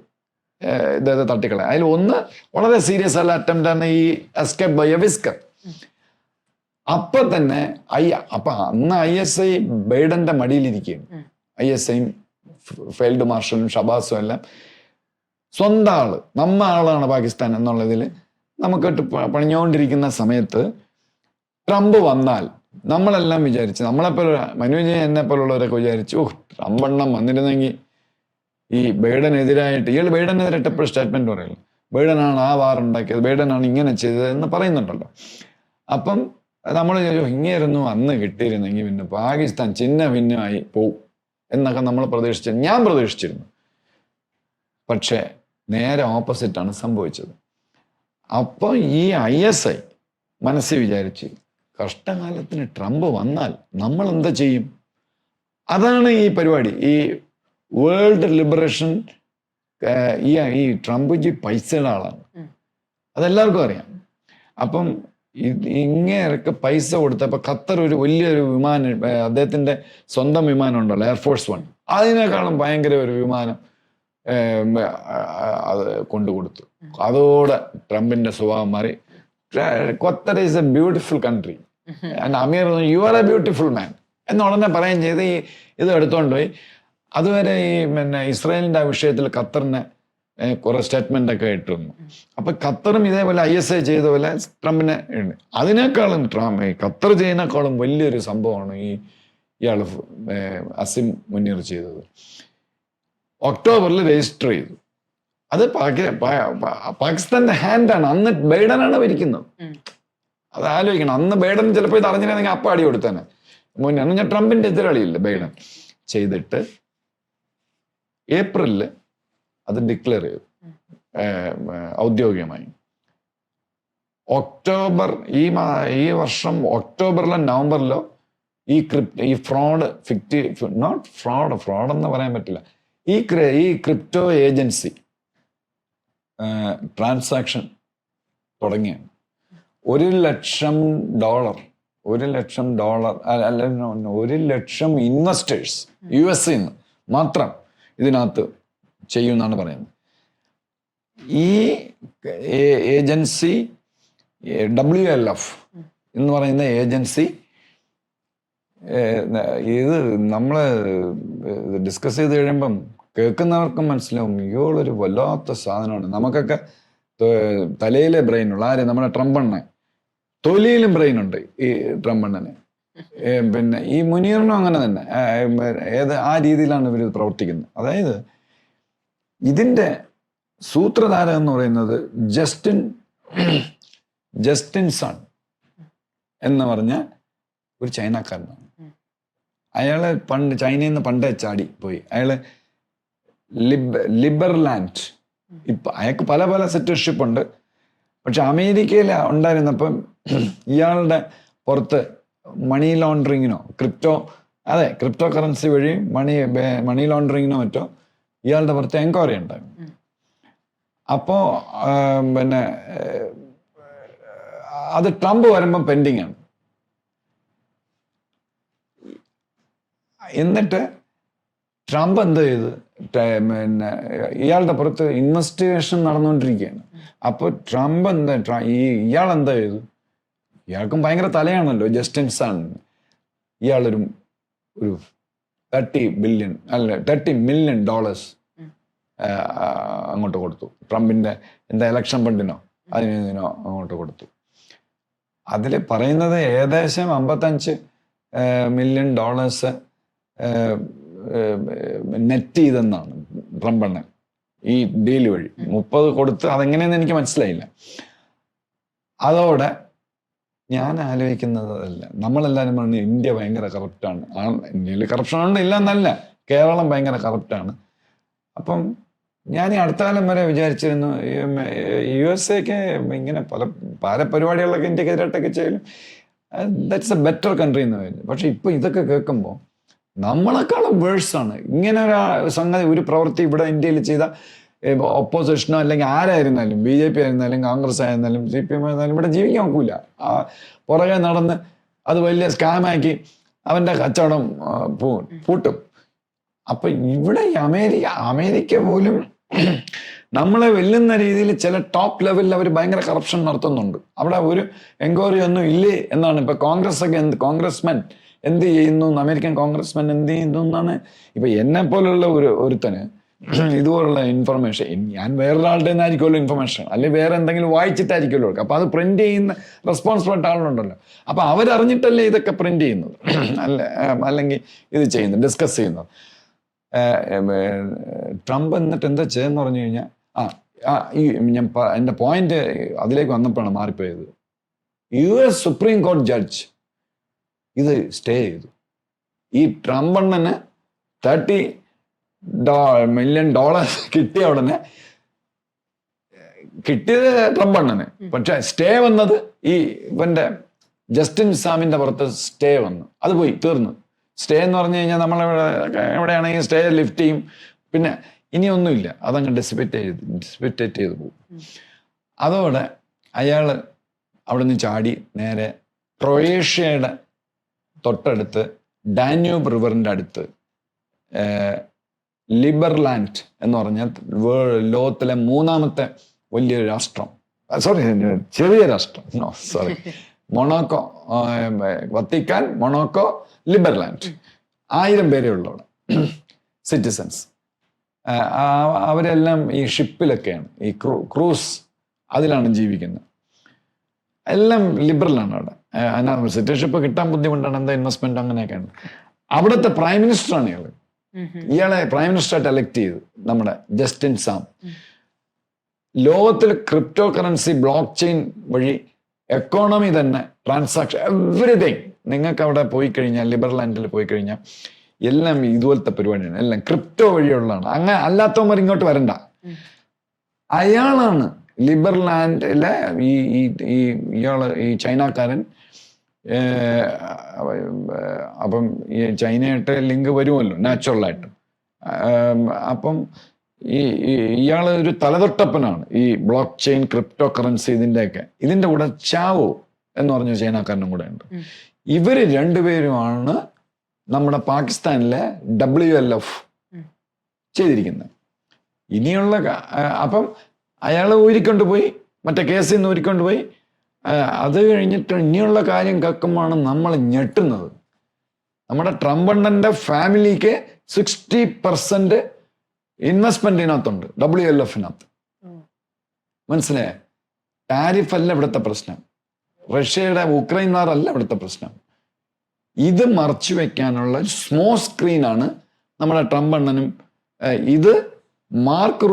ഇദ്ദേഹത്തെ തട്ടിക്കളയാൻ. അതിൽ ഒന്ന് വളരെ സീരിയസ് ആയ അറ്റംപ്റ്റ് ആണ് ഈ എസ്കേപ്പ് ബൈ എ വിസ്കർ. അപ്പൊ തന്നെ അന്ന് ISI ബൈഡന്റെ മടിയിലിരിക്കുകയാണ്. ISIയും ഫീൽഡ് മാർഷലും ഷബാസും എല്ലാം സ്വന്തം ആള്, ആളാണ് പാകിസ്ഥാൻ എന്നുള്ളതിൽ നമുക്കിട്ട് പണിഞ്ഞുകൊണ്ടിരിക്കുന്ന സമയത്ത് ട്രംപ് വന്നാൽ നമ്മളെല്ലാം വിചാരിച്ചു, നമ്മളെപ്പോലെ മനോജ് എന്നെ പോലുള്ളവരൊക്കെ വിചാരിച്ചു, ട്രംപ് എണ്ണം വന്നിരുന്നെങ്കിൽ ഈ ബൈഡനെതിരായിട്ട്, ബൈഡനെതിരായിട്ട് എപ്പോഴും സ്റ്റേറ്റ്മെന്റ് പറയല്ലോ, ബൈഡനാണ് ആ വാർ ഉണ്ടാക്കിയത്, ബൈഡനാണ് ഇങ്ങനെ ചെയ്തത് എന്ന് പറയുന്നുണ്ടല്ലോ. അപ്പം നമ്മൾ ഇങ്ങനെയായിരുന്നു അന്ന് കിട്ടിയിരുന്നെങ്കിൽ പിന്നെ പാകിസ്ഥാൻ ചിഹ്ന ഭിന്നമായി പോവും എന്നൊക്കെ നമ്മൾ ഞാൻ പ്രതീക്ഷിച്ചിരുന്നു. പക്ഷേ നേരെ ഓപ്പോസിറ്റാണ് സംഭവിച്ചത്. അപ്പോൾ ഈ ISI മനസ്സിൽ വിചാരിച്ച്, കഷ്ടകാലത്തിന് ട്രംപ് വന്നാൽ നമ്മൾ എന്താ ചെയ്യും? അതാണ് ഈ പരിപാടി. ഈ വേൾഡ് ലിബറേഷൻ, ഈ ട്രംപ്ജി പൈസയുടെ ആളാണ്, അതെല്ലാവർക്കും അറിയാം. അപ്പം ഇങ്ങനെയൊക്കെ പൈസ കൊടുത്തപ്പോൾ ഖത്തർ ഒരു വലിയൊരു വിമാനം, അദ്ദേഹത്തിന്റെ സ്വന്തം വിമാനം ഉണ്ടല്ലോ, എയർഫോഴ്സ് 1, അതിനേക്കാളും ഭയങ്കര ഒരു വിമാനം അത് കൊണ്ടുകൊടുത്തു. അതോടെ ട്രംപിന്റെ സ്വഭാവം മാറി. Qatar is a beautiful country and emir you are a beautiful man എന്ന് ഉടനെ പറയുകയും ചെയ്ത് ഇത് എടുത്തുകൊണ്ട് പോയി. അതുവരെ ഈ ഇസ്രായേലിന്റെ ആ വിഷയത്തിൽ ഖത്തറിനെ കുറെ സ്റ്റേറ്റ്മെന്റ് ഒക്കെ ഇട്ടിരുന്നു. അപ്പൊ ഖത്തറും ഇതേപോലെ ISI ചെയ്ത പോലെ ട്രംപിനെ ഉണ്ട്. അതിനേക്കാളും ഖത്തർ ചെയ്യുന്നേക്കാളും വലിയൊരു സംഭവമാണ് ഇയാൾ അസിം മുനീർ ചെയ്തത്. ഒക്ടോബറിൽ രജിസ്റ്റർ ചെയ്തു. അത് പാകിസ്ഥാന്റെ ഹാൻഡാണ്. അന്ന് ബൈഡനാണ് ഭരിക്കുന്നത്. അത് ആലോചിക്കണം. അന്ന് ബൈഡൻ ചിലപ്പോൾ ഇത് അറിഞ്ഞിരുന്നെങ്കിൽ അപ്പം അടി കൊടുത്തേനെ. മുന്നേ ഞാൻ ട്രംപിന്റെ എതിരാളിയില്ല ബൈഡൻ ചെയ്തിട്ട് ഏപ്രിലിൽ അത് ഡിക്ലെയർ ചെയ്തു ഔദ്യോഗികമായി. ഒക്ടോബർ ഈ വർഷം ഒക്ടോബറിലോ നവംബറിലോ ഈ ഫ്രോഡ് ഫ്രോഡ് എന്ന് പറയാൻ പറ്റില്ല, ഈ ക്രിപ്റ്റോ ഏജൻസി ട്രാൻസാക്ഷൻ തുടങ്ങിയാണ്. $1 ലക്ഷം 1 ലക്ഷം ഇൻവെസ്റ്റേഴ്സ് USA മാത്രം ഇതിനകത്ത് ചെയ്യുമെന്നാണ് പറയുന്നത്. ഈ ഏജൻസി WLF എന്ന് പറയുന്ന ഏജൻസി ഇത് നമ്മൾ ഡിസ്കസ് ചെയ്ത് കഴിയുമ്പം കേൾക്കുന്നവർക്കും മനസ്സിലാവും, ഇയാളൊരു വല്ലാത്ത സാധനമാണ്. നമുക്കൊക്കെ തലയിലെ ബ്രെയിനുള്ള നമ്മുടെ ട്രംപണ്ണൻ, തൊലിയിലും ബ്രെയിനുണ്ട് ഈ ട്രംപണ്ണന്. പിന്നെ ഈ മുനീറിനും അങ്ങനെ തന്നെ ആ രീതിയിലാണ് ഇവർ പ്രവർത്തിക്കുന്നത്. അതായത് ഇതിൻ്റെ സൂത്രധാരൻ എന്ന് പറയുന്നത് ജസ്റ്റിൻ സൺ എന്ന് പറഞ്ഞ ഒരു ചൈനക്കാരനാണ്. അയാള് ചൈനയിൽ നിന്ന് പണ്ടേ ചാടി പോയി. അയാള് ലിബർലാൻഡ്, അയാൾക്ക് പല സിറ്റിസൺഷിപ്പ് ഉണ്ട്. പക്ഷെ അമേരിക്കയിൽ ഉണ്ടായിരുന്നപ്പം ഇയാളുടെ പുറത്ത് മണി ലോണ്ടറിങ്ങിനോ ക്രിപ്റ്റോ കറൻസി വഴി മണി ലോണ്ടറിങ്ങിനോ മറ്റോ ഇയാളുടെ പുറത്ത് എൻക്വയറി ഉണ്ടായിരുന്നു. അപ്പോൾ പിന്നെ അത് ട്രംപ് വരുമ്പം പെൻഡിങ് ആണ്. എന്നിട്ട് ട്രംപ് എന്ത് ചെയ്ത് പിന്നെ ഇയാളുടെ പുറത്ത് ഇൻവെസ്റ്റിഗേഷൻ നടന്നുകൊണ്ടിരിക്കുകയാണ്. അപ്പോൾ ട്രംപ് ഇയാൾ എന്താ ചെയ്തു, ഇയാൾക്കും ഭയങ്കര തലയാണല്ലോ ജസ്റ്റിൻ സാൻ. ഇയാളൊരു ഒരു $30 million അങ്ങോട്ട് കൊടുത്തു. ട്രംപിന്റെ എന്താ ഇലക്ഷൻ ഫണ്ടിനോ അതിനോ അങ്ങോട്ട് കൊടുത്തു. അതിൽ പറയുന്നത് ഏകദേശം $55 million നെറ്റ് ചെയ്തെന്നാണ് ട്രംപെണ്ണൻ ഈ ഡീൽ വഴി. 30 കൊടുത്ത് അതെങ്ങനെയെന്ന് എനിക്ക് മനസ്സിലായില്ല. അതോടെ ഞാൻ ആലോചിക്കുന്നതല്ല, നമ്മളെല്ലാവരും പറഞ്ഞു ഇന്ത്യ ഭയങ്കര കറപ്റ്റാണ്. ഇന്ത്യയിൽ കറപ്ഷൻ ഉണ്ട് ഇല്ല എന്നല്ല, കേരളം ഭയങ്കര കറപ്റ്റാണ്. അപ്പം ഞാൻ ഈ അടുത്ത കാലം വരെ വിചാരിച്ചിരുന്നു USA ഇങ്ങനെ പല പരിപാടികളൊക്കെ ഇന്ത്യക്കെതിരായിട്ടൊക്കെ ചെയ്യലും ദാറ്റ്സ് എ ബെറ്റർ കൺട്രി എന്ന് പറയുന്നത്. പക്ഷെ ഇപ്പൊ ഇതൊക്കെ കേൾക്കുമ്പോൾ നമ്മളെക്കാളും വേഴ്സാണ്. ഇങ്ങനെ ഒരു സംഗതി, ഒരു പ്രവൃത്തി ഇവിടെ ഇന്ത്യയിൽ ചെയ്ത ഓപ്പോസിഷനോ അല്ലെങ്കിൽ ആരായിരുന്നാലും, BJP ആയിരുന്നാലും കോൺഗ്രസ് ആയിരുന്നാലും CPM ആയിരുന്നാലും ഇവിടെ ജീവിക്കാൻ നോക്കൂല. പുറകെ നടന്ന് അത് വലിയ സ്കാമാക്കി അവൻ്റെ കച്ചവടം പൂട്ടും. അപ്പൊ ഇവിടെ അമേരിക്ക പോലും നമ്മളെ വെല്ലുന്ന രീതിയിൽ ചില ടോപ്പ് ലെവലിൽ അവർ ഭയങ്കര കറപ്ഷൻ നടത്തുന്നുണ്ട്. അവിടെ ഒരു എൻക്വയറി ഒന്നും ഇല്ലേ എന്നാണ് ഇപ്പൊ കോൺഗ്രസ്മെൻ എന്ത് ചെയ്യുന്നു, അമേരിക്കൻ കോൺഗ്രസ്മെൻ എന്ത് ചെയ്യുന്നു എന്നാണ്. ഇപ്പൊ എന്നെ പോലുള്ള ഒരുത്തന് ഇതുപോലുള്ള ഇൻഫർമേഷൻ ഞാൻ വേറൊരാളുടെ നിന്നായിരിക്കുമല്ലോ ഇൻഫർമേഷൻ, അല്ലെങ്കിൽ വേറെ എന്തെങ്കിലും വായിച്ചിട്ടായിരിക്കുമല്ലോ. അപ്പൊ അത് പ്രിന്റ് ചെയ്യുന്ന റെസ്പോൺസിബിൾ ആളുണ്ടല്ലോ. അപ്പൊ അവരറിഞ്ഞിട്ടല്ലേ ഇതൊക്കെ പ്രിന്റ് ചെയ്യുന്നത് അല്ലെങ്കിൽ ഇത് ചെയ്യുന്നത്, ഡിസ്കസ് ചെയ്യുന്നത്. ട്രംപ് എന്നിട്ട് എന്താ ചെയ്തെന്ന് പറഞ്ഞു കഴിഞ്ഞാൽ എൻ്റെ പോയിന്റ് അതിലേക്ക് വന്നപ്പോഴാണ് മാറിപ്പോയത്. US സുപ്രീം കോടതി ജഡ്ജ് ഇത് സ്റ്റേ ചെയ്തു. ഈ ട്രംപ് അണ്ണന് $30 million കിട്ടിയ ഉടനെ കിട്ടിയത് ട്രംപ് അണ്ണന്, പക്ഷെ സ്റ്റേ വന്നത് ഈ ഇവന്റെ ജസ്റ്റിൻ സാമിന്റെ പുറത്ത് സ്റ്റേ വന്നു. അത് പോയി തീർന്നു. സ്റ്റേ എന്ന് പറഞ്ഞു കഴിഞ്ഞാൽ എവിടെയാണെങ്കിൽ സ്റ്റേ ലിഫ്റ്റ് ചെയ്യും, പിന്നെ ഇനിയൊന്നുമില്ല, അതങ്ങ് ഡിസിപ്പിറ്റേറ്റ് ചെയ്ത് പോകും. അതോടെ അയാൾ അവിടെ നിന്ന് ചാടി നേരെ ക്രൊയേഷ്യയുടെ തൊട്ടടുത്ത് ഡാന്യൂബ് റിവറിൻ്റെ അടുത്ത് ലിബർലാൻഡ് എന്ന് പറഞ്ഞാൽ ലോകത്തിലെ 3ാമത്തെ വലിയൊരു രാഷ്ട്രം, ചെറിയ രാഷ്ട്രം, മൊണോക്കോ, വത്തിക്കാൻ, മൊണോക്കോ, ലിബർലാൻഡ്, 1000 പേരേ ഉള്ളവിടെ സിറ്റിസൺസ്. അവരെല്ലാം ഈ ഷിപ്പിലൊക്കെയാണ്, ഈ ക്രൂസ് അതിലാണ് ജീവിക്കുന്നത്. എല്ലാം ലിബറലാണ് അവിടെ. അതിനകത്ത് സിറ്റിസൺഷിപ്പ് കിട്ടാൻ ബുദ്ധിമുട്ടാണ്, എന്താ ഇൻവെസ്റ്റ്മെന്റ് അങ്ങനെയൊക്കെയാണ്. അവിടുത്തെ പ്രൈം മിനിസ്റ്ററാണ് ഇയാളെ പ്രൈം മിനിസ്റ്ററായിട്ട് എലക്ട് ചെയ്തു, നമ്മുടെ ജസ്റ്റിൻ സാം. ലോകത്തിൽ ക്രിപ്റ്റോ കറൻസി, ബ്ലോക്ക് ചെയിൻ വഴി എക്കോണമി തന്നെ, ട്രാൻസാക്ഷൻ, എവറിഥിങ് നിങ്ങൾക്ക് അവിടെ പോയി കഴിഞ്ഞാൽ, ലിബർലാൻഡിൽ പോയി കഴിഞ്ഞാൽ എല്ലാം ഇതുപോലത്തെ പരിപാടിയാണ്, എല്ലാം ക്രിപ്റ്റോ വഴിയുള്ളതാണ്. അങ്ങനെ അല്ലാത്തവന്മാർ ഇങ്ങോട്ട് വരണ്ട. അയാളാണ് ലിബർലാൻഡിലെ ഇയാള് ഈ ചൈനക്കാരൻ. അപ്പം ഈ ചൈനയായിട്ട് ലിങ്ക് വരുമല്ലോ നാച്ചുറലായിട്ട്. അപ്പം ഇയാള് ഒരു തലതൊട്ടപ്പനാണ് ഈ ബ്ലോക്ക് ചെയിൻ, ക്രിപ്റ്റോ കറൻസി, ഇതിന്റെ കൂടെ ചാവോ എന്ന് പറഞ്ഞ ചൈനക്കാരനും കൂടെ ഉണ്ട്. ഇവര് രണ്ടുപേരുമാണ് നമ്മുടെ പാകിസ്ഥാനിലെ WLF ചെയ്തിരിക്കുന്നത്. ഇനിയുള്ള അപ്പം അയാൾ ഊരിക്കൊണ്ടുപോയി, മറ്റേ കേസിൽ നിന്ന് ഊരിക്കൊണ്ടുപോയി. അത് കഴിഞ്ഞിട്ട് ഇനിയുള്ള കാര്യം കേൾക്കുമ്പോഴാണ് നമ്മൾ ഞെട്ടുന്നത്. നമ്മുടെ ട്രംപ് അണ്ണന്റെ ഫാമിലിക്ക് 60% ഇൻവെസ്റ്റ്മെന്റിനകത്തുണ്ട്, WLF-നകത്ത്. മനസ്സിലായേ? ടാരിഫ് അല്ല ഇവിടുത്തെ പ്രശ്നം, റഷ്യയുടെ ഉക്രൈൻ വാറല്ല ഇവിടുത്തെ പ്രശ്നം. ഇത് മറച്ചു വെക്കാനുള്ള സ്മോൾ സ്ക്രീനാണ് നമ്മുടെ ട്രംപ് അണ്ണനും. ഇത് മാർക്ക്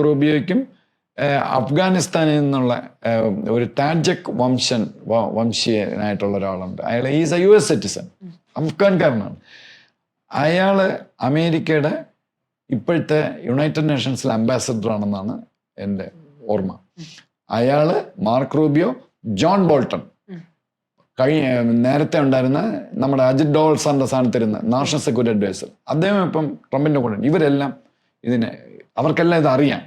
റൂബിയോയ്ക്കും അഫ്ഗാനിസ്ഥാനിൽ നിന്നുള്ള ഒരു ടാജക് വംശീയനായിട്ടുള്ള ഒരാളുണ്ട്. അയാൾ ഈസ് എ US സിറ്റിസൺ, അഫ്ഗാൻകാരനാണ്. അയാള് അമേരിക്കയുടെ ഇപ്പോഴത്തെ യുണൈറ്റഡ് നേഷൻസിലെ അംബാസഡർ ആണെന്നാണ് എൻ്റെ ഓർമ്മ. അയാള് മാർക്ക് റൂബിയോ, ജോൺ ബോൾട്ടൺ, നേരത്തെ ഉണ്ടായിരുന്ന നമ്മുടെ അജിത് ഡോവൽ സാറിന്റെ സ്ഥാനത്തിരുന്ന നാഷണൽ സെക്യൂരിറ്റി അഡ്വൈസർ, അദ്ദേഹം ഇപ്പം ട്രംപിന്റെ കൂടെ. ഇവരെല്ലാം അവർക്കെല്ലാം ഇത് അറിയാം.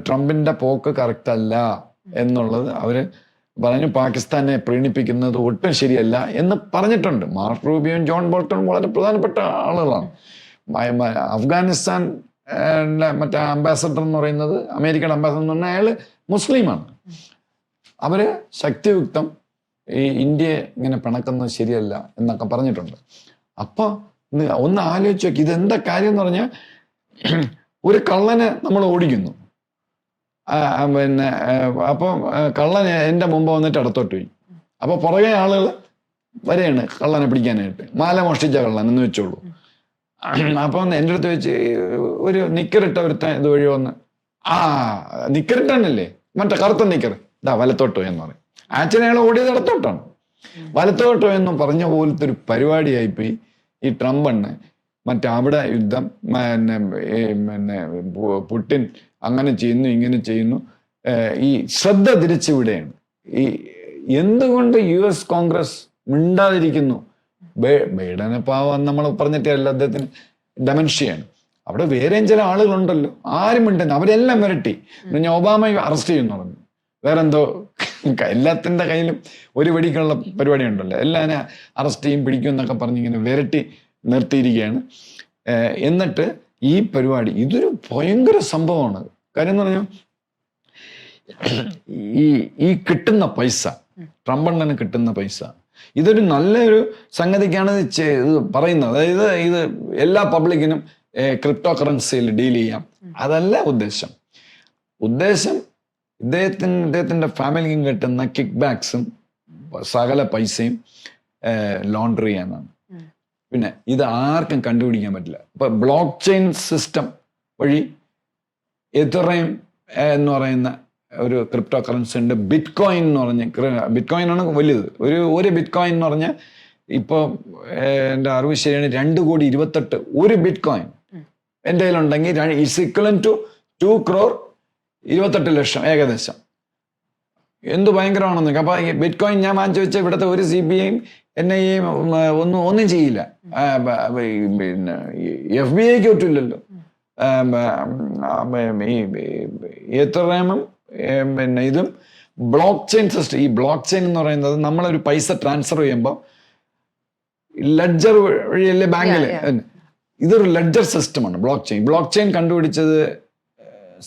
ട്രംപിന്റെ പോക്ക് കറക്റ്റ് അല്ല എന്നുള്ളത് അവര് പറഞ്ഞു. പാകിസ്ഥാനെ പ്രീണിപ്പിക്കുന്നത് ഒട്ടും ശരിയല്ല എന്ന് പറഞ്ഞിട്ടുണ്ട്. മാർക്ക് റൂബിയോയും ജോൺ ബോൾട്ടണും വളരെ പ്രധാനപ്പെട്ട ആളുകളാണ്. അഫ്ഗാനിസ്ഥാൻ മറ്റേ അംബാസഡർ എന്ന് പറയുന്നത്, അമേരിക്കയുടെ അംബാസഡർ എന്ന് പറഞ്ഞാൽ അയാൾ മുസ്ലിമാണ്, അവര് ശക്തിയുക്തം ഈ ഇന്ത്യയെ ഇങ്ങനെ പിണക്കുന്നത് ശരിയല്ല എന്നൊക്കെ പറഞ്ഞിട്ടുണ്ട്. അപ്പൊ ഒന്ന് ആലോചിച്ച് നോക്കി, ഇതെന്താ കാര്യം എന്ന് പറഞ്ഞാൽ, ഒരു കള്ളനെ നമ്മൾ ഓടിക്കുന്നു, പിന്നെ അപ്പം കള്ളൻ എൻ്റെ മുമ്പ് വന്നിട്ട് ഇടത്തോട്ട് പോയി. അപ്പൊ പുറകെ ആളുകൾ വരെയാണ് കള്ളനെ പിടിക്കാനായിട്ട്, മാല മോഷ്ടിച്ച കള്ളൻ എന്ന് വെച്ചോളൂ. അപ്പം എൻ്റെ അടുത്ത് വെച്ച് ഒരു നിക്കറിട്ട ഒരുത്തൻ ഇതുവഴി വന്ന്, നിക്കറിട്ടല്ലേ മറ്റേ കറുത്ത നിക്കർ, ഇതാ വലത്തോട്ടോ എന്ന് പറയും. ആക്ച്വലി അയാൾ ഓടിയത് ഇടത്തോട്ടാണ്. വലത്തോട്ടോ എന്ന് പറഞ്ഞ പോലത്തെ ഒരു പരിപാടിയായിപ്പോയി ഈ ട്രംപണ്. മറ്റേ അവിടെ യുദ്ധം, പിന്നെ പുടിൻ അങ്ങനെ ചെയ്യുന്നു ഇങ്ങനെ ചെയ്യുന്നു. ഈ ശ്രദ്ധ തിരിച്ചിവിടെയാണ്. ഈ എന്തുകൊണ്ട് US കോൺഗ്രസ് മിണ്ടാതിരിക്കുന്നു? ബൈഡനെ പാവം നമ്മൾ പറഞ്ഞിട്ടല്ല, അദ്ദേഹത്തിന് ഡെമൻഷ്യയാണ്. അവിടെ വേറെയും ചില ആളുകളുണ്ടല്ലോ, ആരും മിണ്ടുന്നു, അവരെല്ലാം വരട്ടി. ഒബാമ അറസ്റ്റ് ചെയ്യുന്നു പറഞ്ഞു, വേറെന്തോ എല്ലാത്തിൻ്റെ കയ്യിലും ഒരു വെടിക്കുള്ള പരിപാടി ഉണ്ടല്ലോ, എല്ലാവരും അറസ്റ്റ് ചെയ്യും പിടിക്കും എന്നൊക്കെ പറഞ്ഞ് ഇങ്ങനെ വിരട്ടി നിർത്തിയിരിക്കുകയാണ്. എന്നിട്ട് ഈ പരിപാടി ഇതൊരു ഭയങ്കര സംഭവമാണ്. കാര്യം എന്ന് പറഞ്ഞാൽ ഈ കിട്ടുന്ന പൈസ, ട്രംപണ്ണന് കിട്ടുന്ന പൈസ, ഇതൊരു നല്ലൊരു സംഗതിക്കാണ് ഇത് പറയുന്നത്. അതായത് ഇത് എല്ലാ പബ്ലിക്കിനും ക്രിപ്റ്റോ കറൻസിയിൽ ഡീൽ ചെയ്യാം, അതല്ല ഉദ്ദേശം. ഇദ്ദേഹത്തിൻ്റെ ഫാമിലിക്കും കിട്ടുന്ന കിക്ക് ബാക്സും സകല പൈസയും ലോണ്ടറി ചെയ്യാനാണ്. പിന്നെ ഇത് ആർക്കും കണ്ടുപിടിക്കാൻ പറ്റില്ല. ഇപ്പൊ ബ്ലോക്ക് ചെയിൻ സിസ്റ്റം വഴി എത്രയും എന്ന് പറയുന്ന ഒരു ക്രിപ്റ്റോ കറൻസി ഉണ്ട്. ബിറ്റ് കോയിൻ എന്ന് പറഞ്ഞ്, ബിറ്റ് കോയിൻ ആണ് വലുത്. ഒരു ബിറ്റ് കോയിൻ എന്ന് പറഞ്ഞാൽ ഇപ്പോൾ എൻ്റെ അറിവ് ശരിയാണ്, 2,28,00,000 ഒരു ബിറ്റ് കോയിൻ എൻ്റെ കയ്യിലുണ്ടെങ്കിൽ ഇറ്റ്സ് ഈക്വലൻ ടു 2,28,00,000 ഏകദേശം. എന്ത് ഭയങ്കരമാണെന്ന്. അപ്പൊ ഈ ബിറ്റ് കോയിൻ ഞാൻ വാങ്ങിച്ചു വെച്ച ഇവിടുത്തെ ഒരു CBI NIA ഒന്നും ചെയ്യില്ല. പിന്നെ FBI ഒറ്റില്ലല്ലോ. എത്രയും പിന്നെ ഇതും ബ്ലോക്ക് ചെയിൻ സിസ്റ്റം. ഈ ബ്ലോക്ക് ചെയിൻ എന്ന് പറയുന്നത് നമ്മളൊരു പൈസ ട്രാൻസ്ഫർ ചെയ്യുമ്പോൾ ലെഡ്ജർ വഴിയല്ലേ ബാങ്കിൽ, ഇതൊരു ലെഡ്ജർ സിസ്റ്റമാണ് ബ്ലോക്ക് ചെയിൻ കണ്ടുപിടിച്ചത്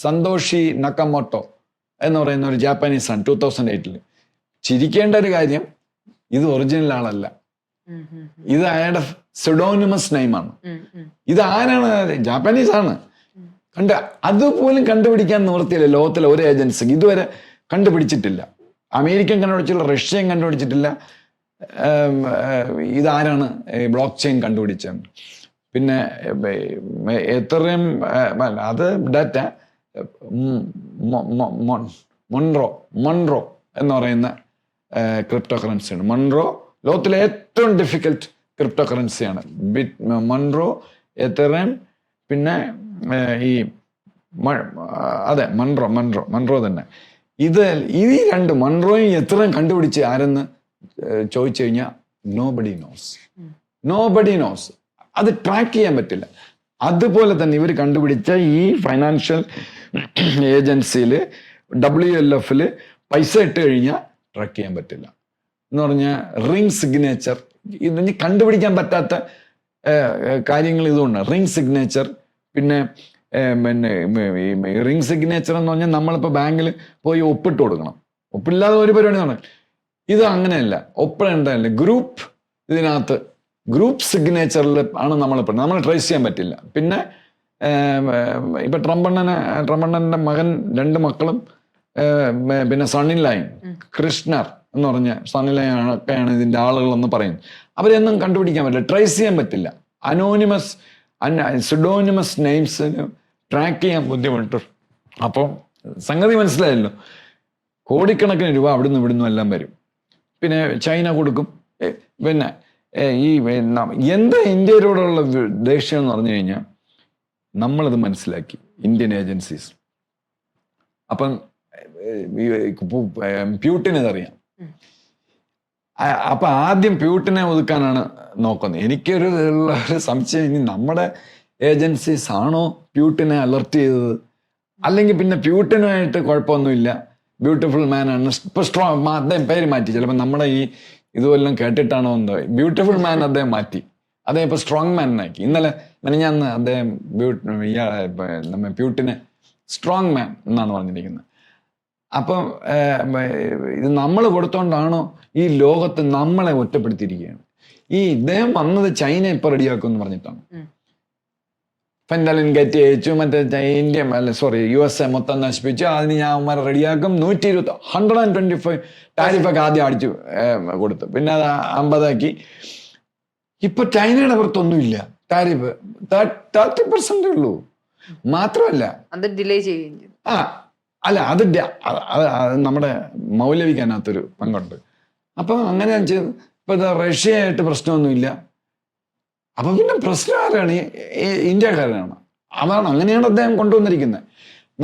സന്തോഷി നക്കമോട്ടോ എന്ന് പറയുന്ന ഒരു ജാപ്പാനീസാണ് 2008. ചിരിക്കേണ്ട ഒരു കാര്യം, ഇത് ഒറിജിനൽ ആളല്ല, ഇത് അയാളുടെ സെഡോണിമസ് നെയിമാണ്. ഇത് ആരാണ്? ജാപ്പാനീസ് ആണ്. അതുപോലും കണ്ടുപിടിക്കാൻ നിവൃത്തിയില്ല ലോകത്തിലെ ഒരു ഏജൻസിക്ക് ഇതുവരെ കണ്ടുപിടിച്ചിട്ടില്ല. American കണ്ടുപിടിച്ചില്ല, Russian കണ്ടുപിടിച്ചിട്ടില്ല. ഇതാരാണ് ബ്ലോക്ക് ചെയിൻ കണ്ടുപിടിച്ചത്? പിന്നെ എത്രയും അത് ഡാറ്റ മൺറോ എന്ന് പറയുന്ന ക്രിപ്റ്റോ കറൻസിയാണ്. മൺറോ ലോകത്തിലെ ഏറ്റവും ഡിഫിക്കൽട്ട് ക്രിപ്റ്റോ കറൻസിയാണ്. മൺറോ, എത്രയും, പിന്നെ ഈ അതെ മൺറോ തന്നെ. ഈ രണ്ട് മൺറോയും എത്രയും കണ്ടുപിടിച്ച് ആരെന്ന് ചോദിച്ചു കഴിഞ്ഞാൽ നോബഡി നോസ്. അത് ട്രാക്ക് ചെയ്യാൻ പറ്റില്ല. അതുപോലെ തന്നെ ഇവർ കണ്ടുപിടിച്ച ഈ ഫൈനാൻഷ്യൽ ഏജൻസിയിൽ WLF പൈസ ഇട്ട് കഴിഞ്ഞാൽ ട്രാക്ക് ചെയ്യാൻ പറ്റില്ല എന്ന് പറഞ്ഞാൽ റിംഗ് സിഗ്നേച്ചർ. ഇതിന് കണ്ടുപിടിക്കാൻ പറ്റാത്ത കാര്യങ്ങൾ ഇതുകൊണ്ട് റിംഗ് സിഗ്നേച്ചർ. പിന്നെ റിംഗ് സിഗ്നേച്ചർ എന്ന് പറഞ്ഞാൽ നമ്മളിപ്പോൾ ബാങ്കിൽ പോയി ഒപ്പിട്ട് കൊടുക്കണം. ഒപ്പില്ലാതെ ഒരു പരിപാടി നടക്കും. ഇത് അങ്ങനെയല്ല, ഒപ്പിടേണ്ടതല്ല. ഇതിനകത്ത് ഗ്രൂപ്പ് സിഗ്നേച്ചറിൽ ആണ് നമ്മൾ ട്രേസ് ചെയ്യാൻ പറ്റില്ല. പിന്നെ ഇപ്പൊ ട്രംപണ്ണന്റെ മകൻ, 2 മക്കളും, പിന്നെ സണ്ണിലൈൻ കൃഷ്ണർ എന്ന് പറഞ്ഞ സണ്ണിലൈനൊക്കെയാണ് ഇതിന്റെ ആളുകളെന്ന് പറയുന്നത്. അവരെയൊന്നും കണ്ടുപിടിക്കാൻ പറ്റില്ല, ട്രേസ് ചെയ്യാൻ പറ്റില്ല. സുഡോണിമസ് നെയിംസിന് ട്രാക്ക് ചെയ്യാൻ ബുദ്ധിമുട്ട്. അപ്പോൾ സംഗതി മനസ്സിലായല്ലോ, കോടിക്കണക്കിന് രൂപ അവിടുന്ന് ഇവിടുന്നും എല്ലാം വരും. പിന്നെ ചൈന കൊടുക്കും. പിന്നെ ഈ എന്താ ഇന്ത്യയിലൂടെയുള്ള ദേഷ്യം എന്ന് പറഞ്ഞു കഴിഞ്ഞാൽ നമ്മളത് മനസ്സിലാക്കി, ഇന്ത്യൻ ഏജൻസീസ്. അപ്പം പ്യൂട്ടിനതറിയാം. അപ്പൊ ആദ്യം പ്യൂട്ടിനെ ഒതുക്കാനാണ് നോക്കുന്നത്. എനിക്കൊരു സംശയം, ഇനി നമ്മുടെ ഏജൻസീസ് ആണോ പ്യൂട്ടിനെ അലർട്ട് ചെയ്തത്, അല്ലെങ്കിൽ പിന്നെ പ്യൂട്ടിനുമായിട്ട് കുഴപ്പമൊന്നുമില്ല, ബ്യൂട്ടിഫുൾ മാൻ ആണ്, ഇപ്പൊ സ്ട്രോങ്, അദ്ദേഹം പേര് മാറ്റി. ചിലപ്പോൾ നമ്മുടെ ഈ ഇതുവെല്ലാം കേട്ടിട്ടാണോ എന്തോ, ബ്യൂട്ടിഫുൾ മാൻ അദ്ദേഹം മാറ്റി, അദ്ദേഹം ഇപ്പൊ സ്ട്രോങ് മാനാക്കി. ഇന്നലെ മെനഞ്ഞാന്ന് അദ്ദേഹം നമ്മ പ്യൂട്ടിനെ സ്ട്രോങ് മാൻ എന്നാണ് പറഞ്ഞിരിക്കുന്നത്. അപ്പം ഇത് നമ്മൾ കൊടുത്തോണ്ടാണോ ഈ ലോകത്ത് നമ്മളെ ഒറ്റപ്പെടുത്തിയിരിക്കുകയാണ്. ഈ ഇദ്ദേഹം വന്നത് ചൈന ഇപ്പൊ റെഡിയാക്കും എന്ന് പറഞ്ഞിട്ടാണ്. ഫെൻഡലിൻ കയറ്റി അയച്ചു, മറ്റേ ഇന്ത്യ USA മൊത്തം നശിപ്പിച്ചു, അതിന് ഞാൻ അവന്മാരെ റെഡിയാക്കും. 125 ടാരിഫൊക്കെ ആദ്യം അടിച്ചു കൊടുത്തു, പിന്നെ അത് 50 ഇപ്പൊ ചൈനയുടെ പുറത്തൊന്നുമില്ല ടാരിഫ്, 30% ഉള്ളൂ. മാത്രമല്ല അത് ഡിലേ ചെയ്യും. അല്ല അത് നമ്മുടെ മൗലവിക്കകത്തൊരു പങ്കുണ്ട്. അപ്പൊ അങ്ങനെ ചെയ്ത് ഇപ്പൊ റഷ്യയായിട്ട് പ്രശ്നമൊന്നുമില്ല. അപ്പൊ പിന്നെ പ്രശ്നം ആരാണ്? ഇന്ത്യക്കാരാണ്. അതാണ്, അങ്ങനെയാണ് അദ്ദേഹം കൊണ്ടുവന്നിരിക്കുന്നത്.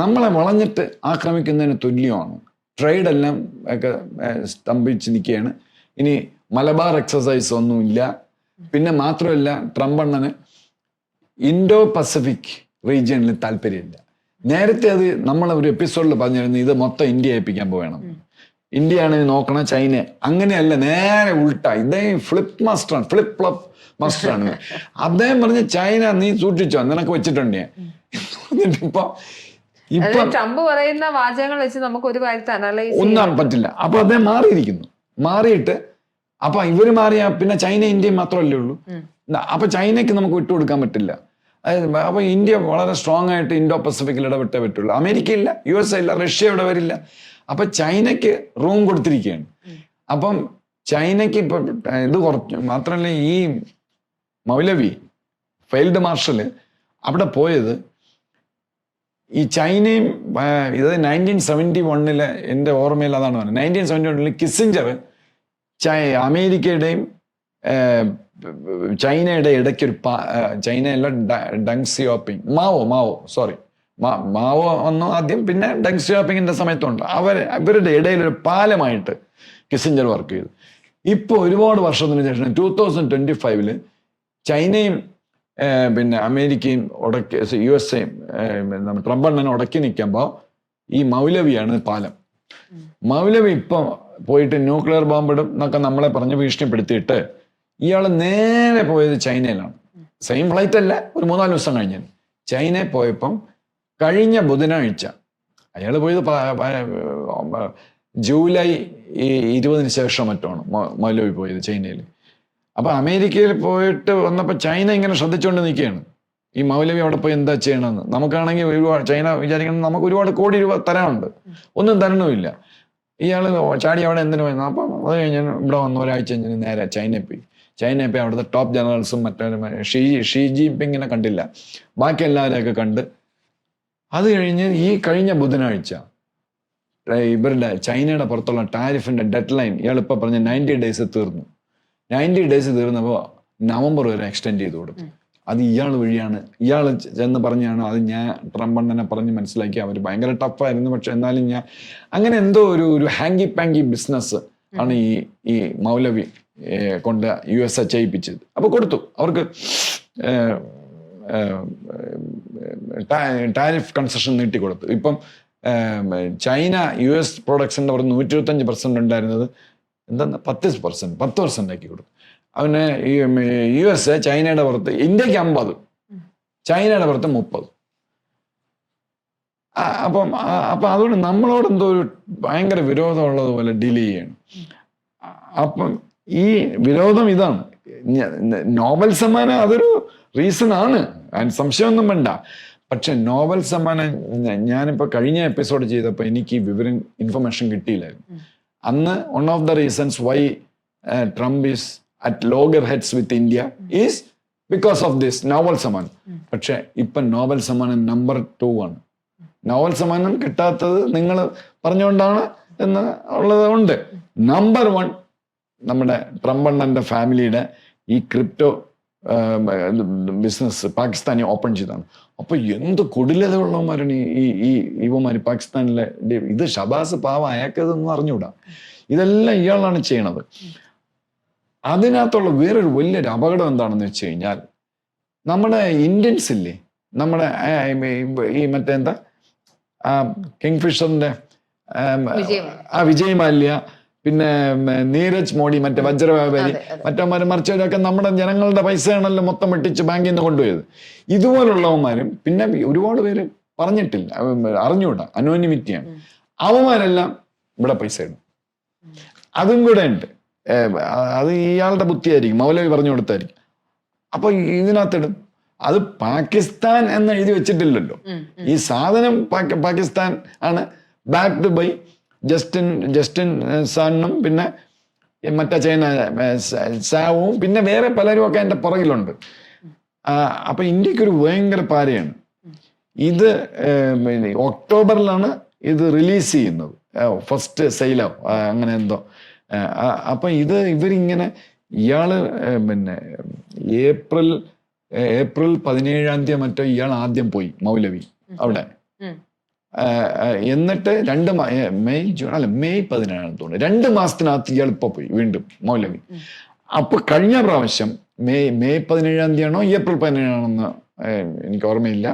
നമ്മളെ വളഞ്ഞിട്ട് ആക്രമിക്കുന്നതിന് തുല്യമാണ്. ട്രേഡ് എല്ലാം ഒക്കെ സ്തംഭിച്ച് നിൽക്കുകയാണ്. ഇനി മലബാർ എക്സസൈസ് ഒന്നുമില്ല. പിന്നെ മാത്രമല്ല, ട്രംപ് അണ്ണന് ഇൻഡോ പസഫിക് റീജിയനിൽ താല്പര്യമില്ല. നേരത്തെ അത് നമ്മൾ ഒരു എപ്പിസോഡിൽ പറഞ്ഞിരുന്നു, ഇത് മൊത്തം ഇന്ത്യ ഏൽപ്പിക്കാൻ പോകണം, ഇന്ത്യയാണ് നോക്കണം, ചൈന. അങ്ങനെയല്ല, നേരെ ഉൾട്ടാ. ഇദ്ദേഹം ഫ്ലിപ്പ് ഫ്ലോപ്പ് മാസ്റ്ററാണ്. അദ്ദേഹം പറഞ്ഞ ചൈന നീ സൂക്ഷിച്ചോ, നിനക്ക് വെച്ചിട്ടുണ്ട്. ഇപ്പൊ ട്രംപ് പറയുന്ന വാചകങ്ങൾ വെച്ച് നമുക്ക് ഒരു കാര്യത്തെ അനലൈസ് ഒന്നും പറ്റില്ല. അപ്പൊ അദ്ദേഹം മാറിയിട്ട് അപ്പൊ ഇവര് മാറിയാ പിന്നെ ചൈന ഇന്ത്യയും മാത്രമല്ലേ ഉള്ളൂ. അപ്പൊ ചൈനയ്ക്ക് നമുക്ക് വിട്ടുകൊടുക്കാൻ പറ്റില്ല. അപ്പൊ ഇന്ത്യ വളരെ സ്ട്രോങ് ആയിട്ട് ഇൻഡോ പസഫിക്കിൽ ഇടപെട്ടേ പറ്റുള്ളൂ. അമേരിക്ക ഇല്ല, USA ഇല്ല, റഷ്യ ഇവിടെ വരില്ല. അപ്പൊ ചൈനയ്ക്ക് റൂം കൊടുത്തിരിക്കുകയാണ്. അപ്പം ചൈനയ്ക്ക് ഇപ്പൊ ഇത് കുറച്ചു. മാത്രമല്ല, ഈ മൗലവി ഫീൽഡ് മാർഷല് അവിടെ പോയത് ഈ ചൈനയും ഇത് 1971 എൻ്റെ ഓർമ്മയിൽ അതാണ് പറഞ്ഞത്. 1971 കിസ്സിഞ്ചർ അമേരിക്കയുടെയും ചൈനയുടെ ഇടയ്ക്കൊരു ചൈനയല്ല, ഡങ് സിയോപിങ് മാവോ ഒന്നും ആദ്യം, പിന്നെ ഡങ് സിയോപിങ്ങിന്റെ സമയത്തുണ്ട്. ഇവരുടെ ഇടയിലൊരു പാലമായിട്ട് കിസ്സിഞ്ചർ വർക്ക് ചെയ്തു. ഇപ്പോൾ ഒരുപാട് വർഷത്തിന് ശേഷം 2025 ചൈനയും പിന്നെ അമേരിക്കയും USA ട്രംപ് അണ്ണനെ ഉടക്കി നിൽക്കുമ്പോൾ ഈ മൗലവിയാണ് പാലം. മൗലവി ഇപ്പം പോയിട്ട് ന്യൂക്ലിയർ ബോംബിടും എന്നൊക്കെ നമ്മളെ പറഞ്ഞ് ഭീഷണിപ്പെടുത്തിയിട്ട് ഇയാൾ നേരെ പോയത് ചൈനയിലാണ്. സെയിം ഫ്ലൈറ്റ് അല്ല, ഒരു 3-4 ദിവസം കഴിഞ്ഞാൽ ചൈനയിൽ പോയപ്പം കഴിഞ്ഞ ബുധനാഴ്ച അയാൾ പോയത് ജൂലൈ 20 ശേഷം മറ്റാണ് മൗലവി പോയത് ചൈനയിൽ. അപ്പൊ അമേരിക്കയിൽ പോയിട്ട് വന്നപ്പോൾ ചൈന ഇങ്ങനെ ശ്രദ്ധിച്ചുകൊണ്ട് നിൽക്കുകയാണ്, ഈ മൗലവി അവിടെ പോയി എന്താ ചെയ്യണമെന്ന്. നമുക്കാണെങ്കിൽ ഒരുപാട് ചൈന വിചാരിക്കണം നമുക്ക് ഒരുപാട് കോടി രൂപ തരാനുണ്ട്, ഒന്നും തരണമില്ല. ഇയാൾ ചാടി അവിടെ എന്തിനു പോയി. അപ്പം അത് കഴിഞ്ഞ് ഇവിടെ വന്ന് ഒരാഴ്ച കഴിഞ്ഞ് നേരെ ചൈനയിൽ പോയി അവിടുത്തെ ടോപ്പ് ജനറൽസും മറ്റേ ഷീ ജിൻപിങ്ങിനെ കണ്ടില്ല, ബാക്കി എല്ലാവരെയൊക്കെ കണ്ട്. അത് കഴിഞ്ഞ് ഈ കഴിഞ്ഞ ബുധനാഴ്ച ഇവരുടെ ചൈനയുടെ പുറത്തുള്ള ടാരിഫിന്റെ ഡെഡ് ലൈൻ ഇയാളിപ്പോൾ പറഞ്ഞ 90 days തീർന്നു. 90 days തീർന്നപ്പോൾ നവംബർ വരെ എക്സ്റ്റെൻഡ് ചെയ്ത് കൊടുത്തു. അത് ഇയാൾ വഴിയാണ്, ഇയാൾ ചെന്ന് പറഞ്ഞാണ്. അത് ഞാൻ ട്രംപ് അണ്ണനെ പറഞ്ഞ് മനസ്സിലാക്കി. അവർ ഭയങ്കര ടഫായിരുന്നു, പക്ഷെ എന്നാലും ഞാൻ അങ്ങനെ എന്തോ ഒരു ഹാങ്കി പാങ്കി ബിസിനസ് ആണ് ഈ മൗലവി കൊണ്ട് USA ചെയ്യിപ്പിച്ചത്. അപ്പോൾ കൊടുത്തു അവർക്ക് ടാരിഫ് കൺസെഷൻ നീട്ടിക്കൊടുത്തു. ഇപ്പം ചൈന US പ്രൊഡക്ട്സിന്റെ പുറത്ത് 125% ഉണ്ടായിരുന്നത് എന്താ 10% ആക്കി കൊടുത്തു. അവന് ഈ USA ചൈനയുടെ പുറത്ത്, ഇന്ത്യക്ക് 50, ചൈനയുടെ പുറത്ത് 30. അപ്പം അതുകൊണ്ട് നമ്മളോട് എന്തോ ഒരു ഭയങ്കര വിരോധമുള്ളതുപോലെ ഡീൽ ചെയ്യണം. അപ്പം ഈ വിരോധം ഇതാണ്. നോബൽ സമ്മാനം അതൊരു റീസൺ ആണ്, അതിന് സംശയമൊന്നും വേണ്ട. പക്ഷെ നോബൽ സമ്മാനം ഞാനിപ്പോൾ കഴിഞ്ഞ എപ്പിസോഡ് ചെയ്തപ്പോൾ എനിക്ക് ഈ ഇൻഫർമേഷൻ കിട്ടിയില്ലായിരുന്നു. അന്ന് one of the reasons Y Trump is at loggerheads with India is because of this Nobel സമ്മാനം. പക്ഷെ ഇപ്പം നോബൽ സമ്മാനം നമ്പർ 2 ആണ്. നോബൽ സമ്മാനം കിട്ടാത്തത് നിങ്ങൾ പറഞ്ഞുകൊണ്ടാണ് എന്ന് ഉള്ളത് ഉണ്ട്. നമ്പർ 1 നമ്മുടെ ട്രംപ് അണ്ണന്റെ ഫാമിലിയുടെ ഈ ക്രിപ്റ്റോ ബിസിനസ് പാകിസ്ഥാനി ഓപ്പൺ ചെയ്താണ്. അപ്പൊ എന്ത് കൊടിലതയുള്ളവന്മാരാണ് ഈ ഇവന്മാർ പാകിസ്ഥാനിലെ. ഇത് ഷബാസ് പാവ അയാൾക്കതൊന്നും അറിഞ്ഞൂടാ, ഇതെല്ലാം ഇയാളാണ് ചെയ്യണത്. അതിനകത്തുള്ള വേറൊരു വലിയൊരു അപകടം എന്താണെന്ന് വെച്ച് കഴിഞ്ഞാൽ, നമ്മുടെ ഇന്ത്യൻസ് ഇല്ലേ, നമ്മുടെ ഈ മറ്റേന്താ കിങ് ഫിഷറിന്റെ വിജയ് മാല്യ, പിന്നെ നീരജ് മോഡി, മറ്റേ വജ്രവ്യാപാരി, മറ്റവന്മാരും മറിച്ചവരൊക്കെ നമ്മുടെ ജനങ്ങളുടെ പൈസയാണല്ലോ മൊത്തം വെട്ടിച്ച് ബാങ്കിൽ നിന്ന് കൊണ്ടുപോയത്. ഇതുപോലുള്ളവന്മാരും പിന്നെ ഒരുപാട് പേര് പറഞ്ഞിട്ടില്ല, അറിഞ്ഞൂടാ, അനോണിമിറ്റിയാണ്. അവന്മാരെല്ലാം ഇവിടെ പൈസ ഇടും. അതും കൂടെ ഉണ്ട്. അത് ഇയാളുടെ ബുദ്ധിയായിരിക്കും, മൗലവി പറഞ്ഞു കൊടുത്തായിരിക്കും. അപ്പൊ ഇതിനകത്തിടും. അത് പാകിസ്ഥാൻ എന്ന് എഴുതി വെച്ചിട്ടില്ലല്ലോ. ഈ സാധനം പാകിസ്ഥാൻ ആണ്, ബാക്ക്ഡ് ബൈ ജസ്റ്റിൻ സാനും പിന്നെ മറ്റേ ചൈന സാവും പിന്നെ വേറെ പലരും ഒക്കെ എൻ്റെ പുറകിലുണ്ട്. അപ്പൊ ഇന്ത്യക്കൊരു ഭയങ്കര പാരയാണ്. ഇത് ഒക്ടോബറിലാണ് ഇത് റിലീസ് ചെയ്യുന്നത്, ഫസ്റ്റ് സെയിലോ അങ്ങനെ എന്തോ. അപ്പൊ ഇവരിങ്ങനെ ഇയാള് പിന്നെ ഏപ്രിൽ 17 മറ്റോ ഇയാൾ ആദ്യം പോയി, മൗലവി അവിടെ. എന്നിട്ട് മെയ് 17 തോന്നുന്നു, 2 മാസത്തിനകത്ത് ഇയാൾ ഇപ്പൊ പോയി വീണ്ടും മൗലവി. അപ്പൊ കഴിഞ്ഞ പ്രാവശ്യം മെയ് 17 ഏപ്രിൽ 17 എനിക്ക് ഓർമ്മയില്ല,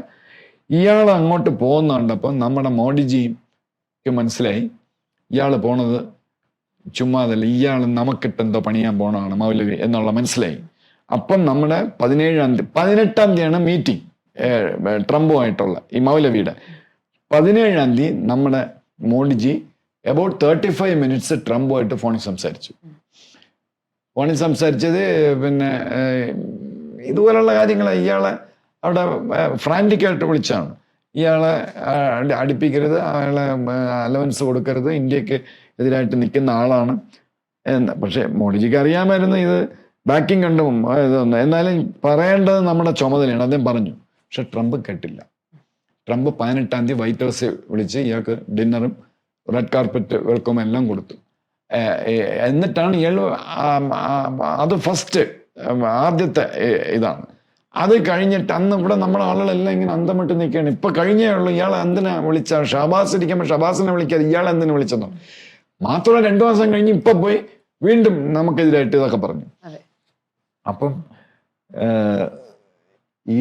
ഇയാൾ അങ്ങോട്ട് പോകുന്ന കണ്ടപ്പോൾ നമ്മുടെ മോഡിജിക്ക് മനസ്സിലായി ഇയാൾ പോണത് ചുമ്മാതല്ല, ഇയാൾ നമുക്കിട്ടെന്തോ പണിയാൻ പോണതാണ് മൗലവി എന്നുള്ള മനസ്സിലായി. അപ്പം നമ്മുടെ 18 മീറ്റിംഗ് ട്രംപുമായിട്ടുള്ള ഈ മൗലവിയുടെ. 17 നമ്മുടെ മോഡിജി അബൌട്ട് 35 മിനിറ്റ്സ് ട്രംപുമായിട്ട് ഫോണിൽ സംസാരിച്ചു. പിന്നെ ഇതുപോലുള്ള കാര്യങ്ങൾ ഇയാളെ അവിടെ ഫ്രാൻറ്റിക്കായിട്ട് വിളിച്ചാണ്. ഇയാളെ അടുപ്പിക്കരുത്, അയാളെ അലവൻസ് കൊടുക്കരുത്, ഇന്ത്യക്ക് എതിരായിട്ട് നിൽക്കുന്ന ആളാണ് എന്ന്. പക്ഷെ മോഡിജിക്ക് അറിയാമായിരുന്നു ഇത് ബാക്കിംഗ് കണ്ടും ഇതൊന്നും. എന്നാലും പറയേണ്ടത് നമ്മുടെ ചുമതലയാണ്, അദ്ദേഹം പറഞ്ഞു. പക്ഷെ ട്രംപ് കേട്ടില്ല. ട്രംപ് 18 വൈറ്റ് ഹൗസ് വിളിച്ച് ഇയാൾക്ക് ഡിന്നറും റെഡ് കാർപ്പറ്റ് വെൽക്കം എല്ലാം കൊടുത്തു. എന്നിട്ടാണ് ഇയാൾ അത് ഫസ്റ്റ് ആദ്യത്തെ ഇതാണ്. അത് കഴിഞ്ഞിട്ട് അന്ന് ഇവിടെ നമ്മുടെ ആളുകളെല്ലാം ഇങ്ങനെ അന്തമിട്ട് നിൽക്കുകയാണ്. ഇപ്പൊ കഴിഞ്ഞേ ഉള്ളൂ, ഇയാൾ എന്തിനാ വിളിച്ച? ഷഹബാസ് ഇരിക്കുമ്പോൾ ഷഹബാസിനെ വിളിക്കാതെ ഇയാൾ എന്തിനു വിളിച്ചെന്നോ. മാത്രമല്ല 2 മാസം കഴിഞ്ഞ് ഇപ്പൊ പോയി വീണ്ടും നമുക്കെതിരായിട്ട് ഇതൊക്കെ പറഞ്ഞു. അപ്പം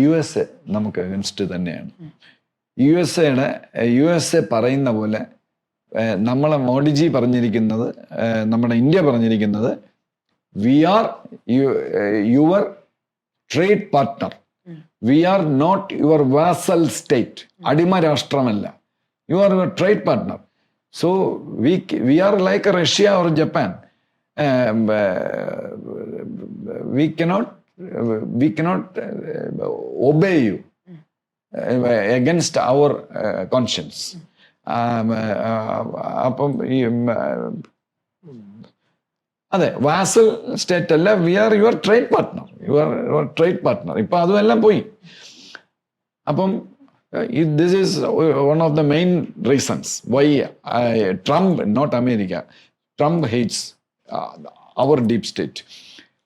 USA നമുക്ക് അഗൻസ്റ്റ് തന്നെയാണ്. USA പറയുന്ന പോലെ നമ്മളെ മോഡിജി പറഞ്ഞിരിക്കുന്നത്, നമ്മുടെ ഇന്ത്യ പറഞ്ഞിരിക്കുന്നത്, we are your trade partner, we are not your vassal state. അടിമ രാഷ്ട്രമല്ല, you are your trade partner. So we are like Russia or Japan. we cannot obey you against our conscience. അപ്പം അതെ, വാസൽ സ്റ്റേറ്റ് അല്ല, we are your trade partner, your trade partner. ഇപ്പൊ അതുമെല്ലാം പോയി. അപ്പം this is one of the main reasons why Trump, not America, Trump hates our deep state.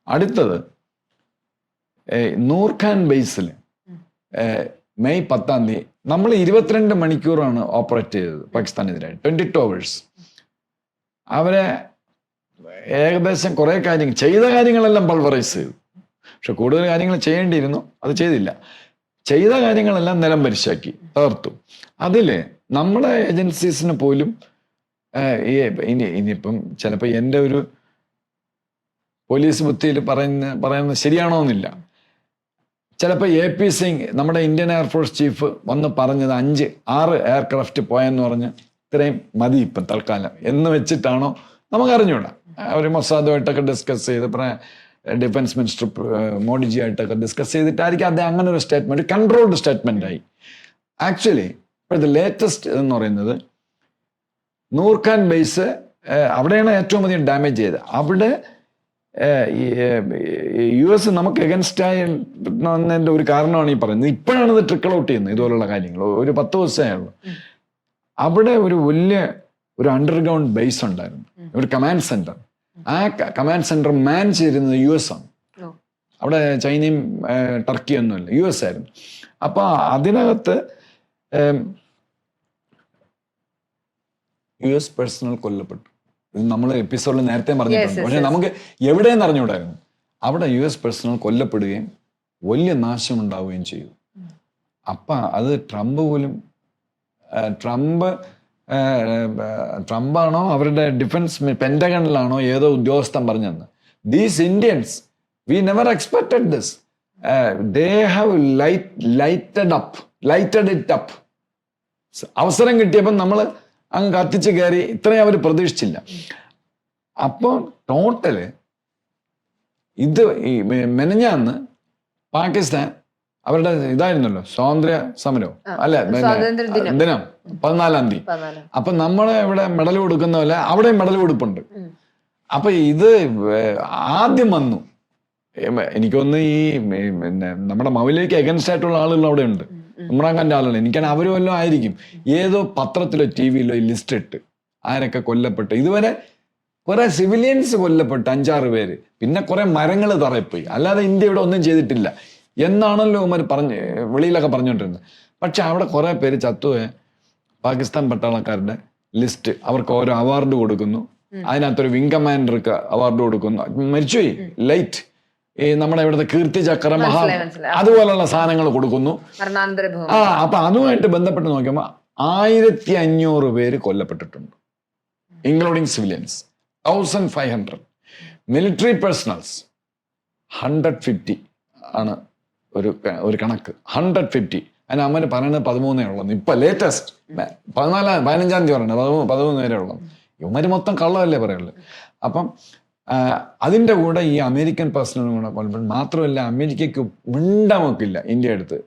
അടുത്തത് നൂർഖാൻ ബേസിൽ മെയ് 10 നമ്മൾ 22 മണിക്കൂറാണ് ഓപ്പറേറ്റ് ചെയ്തത് പാകിസ്ഥാനെതിരായി, 22 hours. അവരെ ഏകദേശം കുറെ കാര്യങ്ങൾ ചെയ്ത കാര്യങ്ങളെല്ലാം പൾവറൈസ് ചെയ്തു. പക്ഷെ കൂടുതൽ കാര്യങ്ങൾ ചെയ്യേണ്ടിയിരുന്നു, അത് ചെയ്തില്ല. ചെയ്ത കാര്യങ്ങളെല്ലാം നിലം പരിശാക്കി തകർത്തു. അതില് നമ്മുടെ ഏജൻസീസിന് പോലും ഇനിയിപ്പം ചിലപ്പോൾ എൻ്റെ ഒരു പോലീസ് ബുദ്ധിയിൽ പറയുന്നത് ശരിയാണോ എന്നില്ല. ചിലപ്പോൾ AP സിംഗ്, നമ്മുടെ ഇന്ത്യൻ എയർഫോഴ്സ് ചീഫ്, വന്ന് പറഞ്ഞത് 5-6 എയർക്രാഫ്റ്റ് പോയെന്ന് പറഞ്ഞ് ഇത്രയും മതി ഇപ്പം തൽക്കാലം എന്ന് വെച്ചിട്ടാണോ നമുക്കറിഞ്ഞൂടാ. അവർ മൊസാദുമായിട്ടൊക്കെ ഡിസ്കസ് ചെയ്ത്, ഡിഫൻസ് മിനിസ്റ്റർ മോഡിജി ആയിട്ടൊക്കെ ഡിസ്കസ് ചെയ്തിട്ടായിരിക്കും അദ്ദേഹം അങ്ങനെ ഒരു സ്റ്റേറ്റ്മെന്റ്, കൺട്രോൾഡ് സ്റ്റേറ്റ്മെന്റ് ആയി. ആക്ച്വലി ഇപ്പോഴത്തെ ലേറ്റസ്റ്റ് എന്ന് പറയുന്നത് നൂർഖാൻ ബേസ്, അവിടെയാണ് ഏറ്റവും അധികം ഡാമേജ് ചെയ്തത്. അവിടെ US നമുക്ക് എഗൻസ്റ്റ് ആയതിൻ്റെ ഒരു കാരണമാണ് ഈ പറയുന്നത്. ഇപ്പോഴാണ് ഇത് ട്രിക്കിൾ ഔട്ട് ചെയ്യുന്നത്, ഇതുപോലുള്ള കാര്യങ്ങൾ. ഒരു 10 ദിവസമേ ഉള്ളൂ. അവിടെ ഒരു വലിയ അണ്ടർഗ്രൗണ്ട് ബേസ് ഉണ്ടായിരുന്നു, ഒരു കമാൻഡ് സെന്റർ. ആ കമാൻഡ് സെന്റർ മാൻ ചെയ്തിരുന്നത് US ആണ്. അവിടെ ചൈനയും ടർക്കിയും ഒന്നുമില്ല, US ആയിരുന്നു. അപ്പൊ അതിനകത്ത് US പേഴ്സണൽ കൊല്ലപ്പെട്ടു. ഇത് നമ്മൾ എപ്പിസോഡിൽ നേരത്തെ പറഞ്ഞിട്ടുണ്ട്. പക്ഷെ നമുക്ക് എവിടെയെന്ന് അറിഞ്ഞുകൂടായിരുന്നു. അവിടെ US പേഴ്സണൽ കൊല്ലപ്പെടുകയും വലിയ നാശമുണ്ടാവുകയും ചെയ്തു. അപ്പം അത് ട്രംപാണോ അവരുടെ ഡിഫൻസ് പെന്റഗണിലാണോ ഏതോ ഉദ്യോഗസ്ഥൻ പറഞ്ഞെന്ന്, these Indians we never expected this, they have lighted it up. അവസരം കിട്ടിയപ്പം നമ്മൾ അങ്ങ് കത്തിച്ച് കയറി. ഇത്രയും അവർ പ്രതീക്ഷിച്ചില്ല. അപ്പോൾ ടോട്ടല് ഇത് ഈ മെനഞ്ഞാന്ന് പാകിസ്ഥാൻ അവരുടെ ഇതായിരുന്നല്ലോ സ്വാതന്ത്ര്യ സമരവും അല്ലെ ദിനം 14-ാം തീയതി. അപ്പൊ നമ്മളെ ഇവിടെ മെഡൽ കൊടുക്കുന്ന പോലെ അവിടെ മെഡൽ കൊടുപ്പുണ്ട്. അപ്പൊ ഇത് ആദ്യം വന്നു. എനിക്കൊന്ന് ഈ പിന്നെ നമ്മുടെ മൗലിക്ക് അഗൻസ്റ്റ് ആയിട്ടുള്ള ആളുകൾ അവിടെ ഉണ്ട്, ഇമ്രാൻഖാന്റെ ആളുകൾ. എനിക്കാണ് അവരും വല്ലതും ആയിരിക്കും. ഏതോ പത്രത്തിലോ ടി വിയിലോ ലിസ്റ്റ് ഇട്ട് ആരൊക്കെ കൊല്ലപ്പെട്ട്. ഇതുവരെ കുറെ സിവിലിയൻസ് കൊല്ലപ്പെട്ട് 5-6 പേര്, പിന്നെ കുറെ മരങ്ങൾ തറയിപ്പോയി. അല്ലാതെ ഇന്ത്യ ഇവിടെ ഒന്നും ചെയ്തിട്ടില്ല എന്നാണല്ലോ ഉമ്മർ വെളിയിലൊക്കെ പറഞ്ഞുകൊണ്ടിരുന്നത്. പക്ഷെ അവിടെ കുറെ പേര് ചത്തുപോയ പാകിസ്ഥാൻ പട്ടാളക്കാരുടെ ലിസ്റ്റ്, അവർക്ക് ഓരോ അവാർഡ് കൊടുക്കുന്നു. അതിനകത്തൊരു വിംഗ് കമാൻഡർക്ക് അവാർഡ് കൊടുക്കുന്നു. മരിച്ചുപോയി ലൈറ്റ് ഈ നമ്മുടെ ഇവിടുത്തെ കീർത്തി ചക്ര അതുപോലുള്ള സാധനങ്ങൾ കൊടുക്കുന്നു. അപ്പൊ അതുമായിട്ട് ബന്ധപ്പെട്ട് നോക്കുമ്പോൾ 1500 പേര് കൊല്ലപ്പെട്ടിട്ടുണ്ട്, ഇൻക്ലൂഡിങ് സിവിലിയൻസ് 1500. മിലിറ്ററി പേഴ്സണൽസ് 150 ആണ് ഒരു കണക്ക്. 150. അതിന് അമ്മന് പറയുന്നത് 13 ഉള്ളത്. ഇപ്പൊ ലേറ്റസ്റ്റ് 15-ാം തീയതി പറയുന്നത് 13 വരെ ഉള്ളത്. ഇവന്മാര് മൊത്തം കള്ളമല്ലേ പറയുള്ളൂ. അപ്പം അതിൻ്റെ കൂടെ ഈ അമേരിക്കൻ പേഴ്സണൽ കൂടെ കൊല്ലപ്പെട്ടു. മാത്രമല്ല അമേരിക്കയ്ക്ക് മിണ്ടാമൊക്കില്ല ഇന്ത്യ അടുത്ത്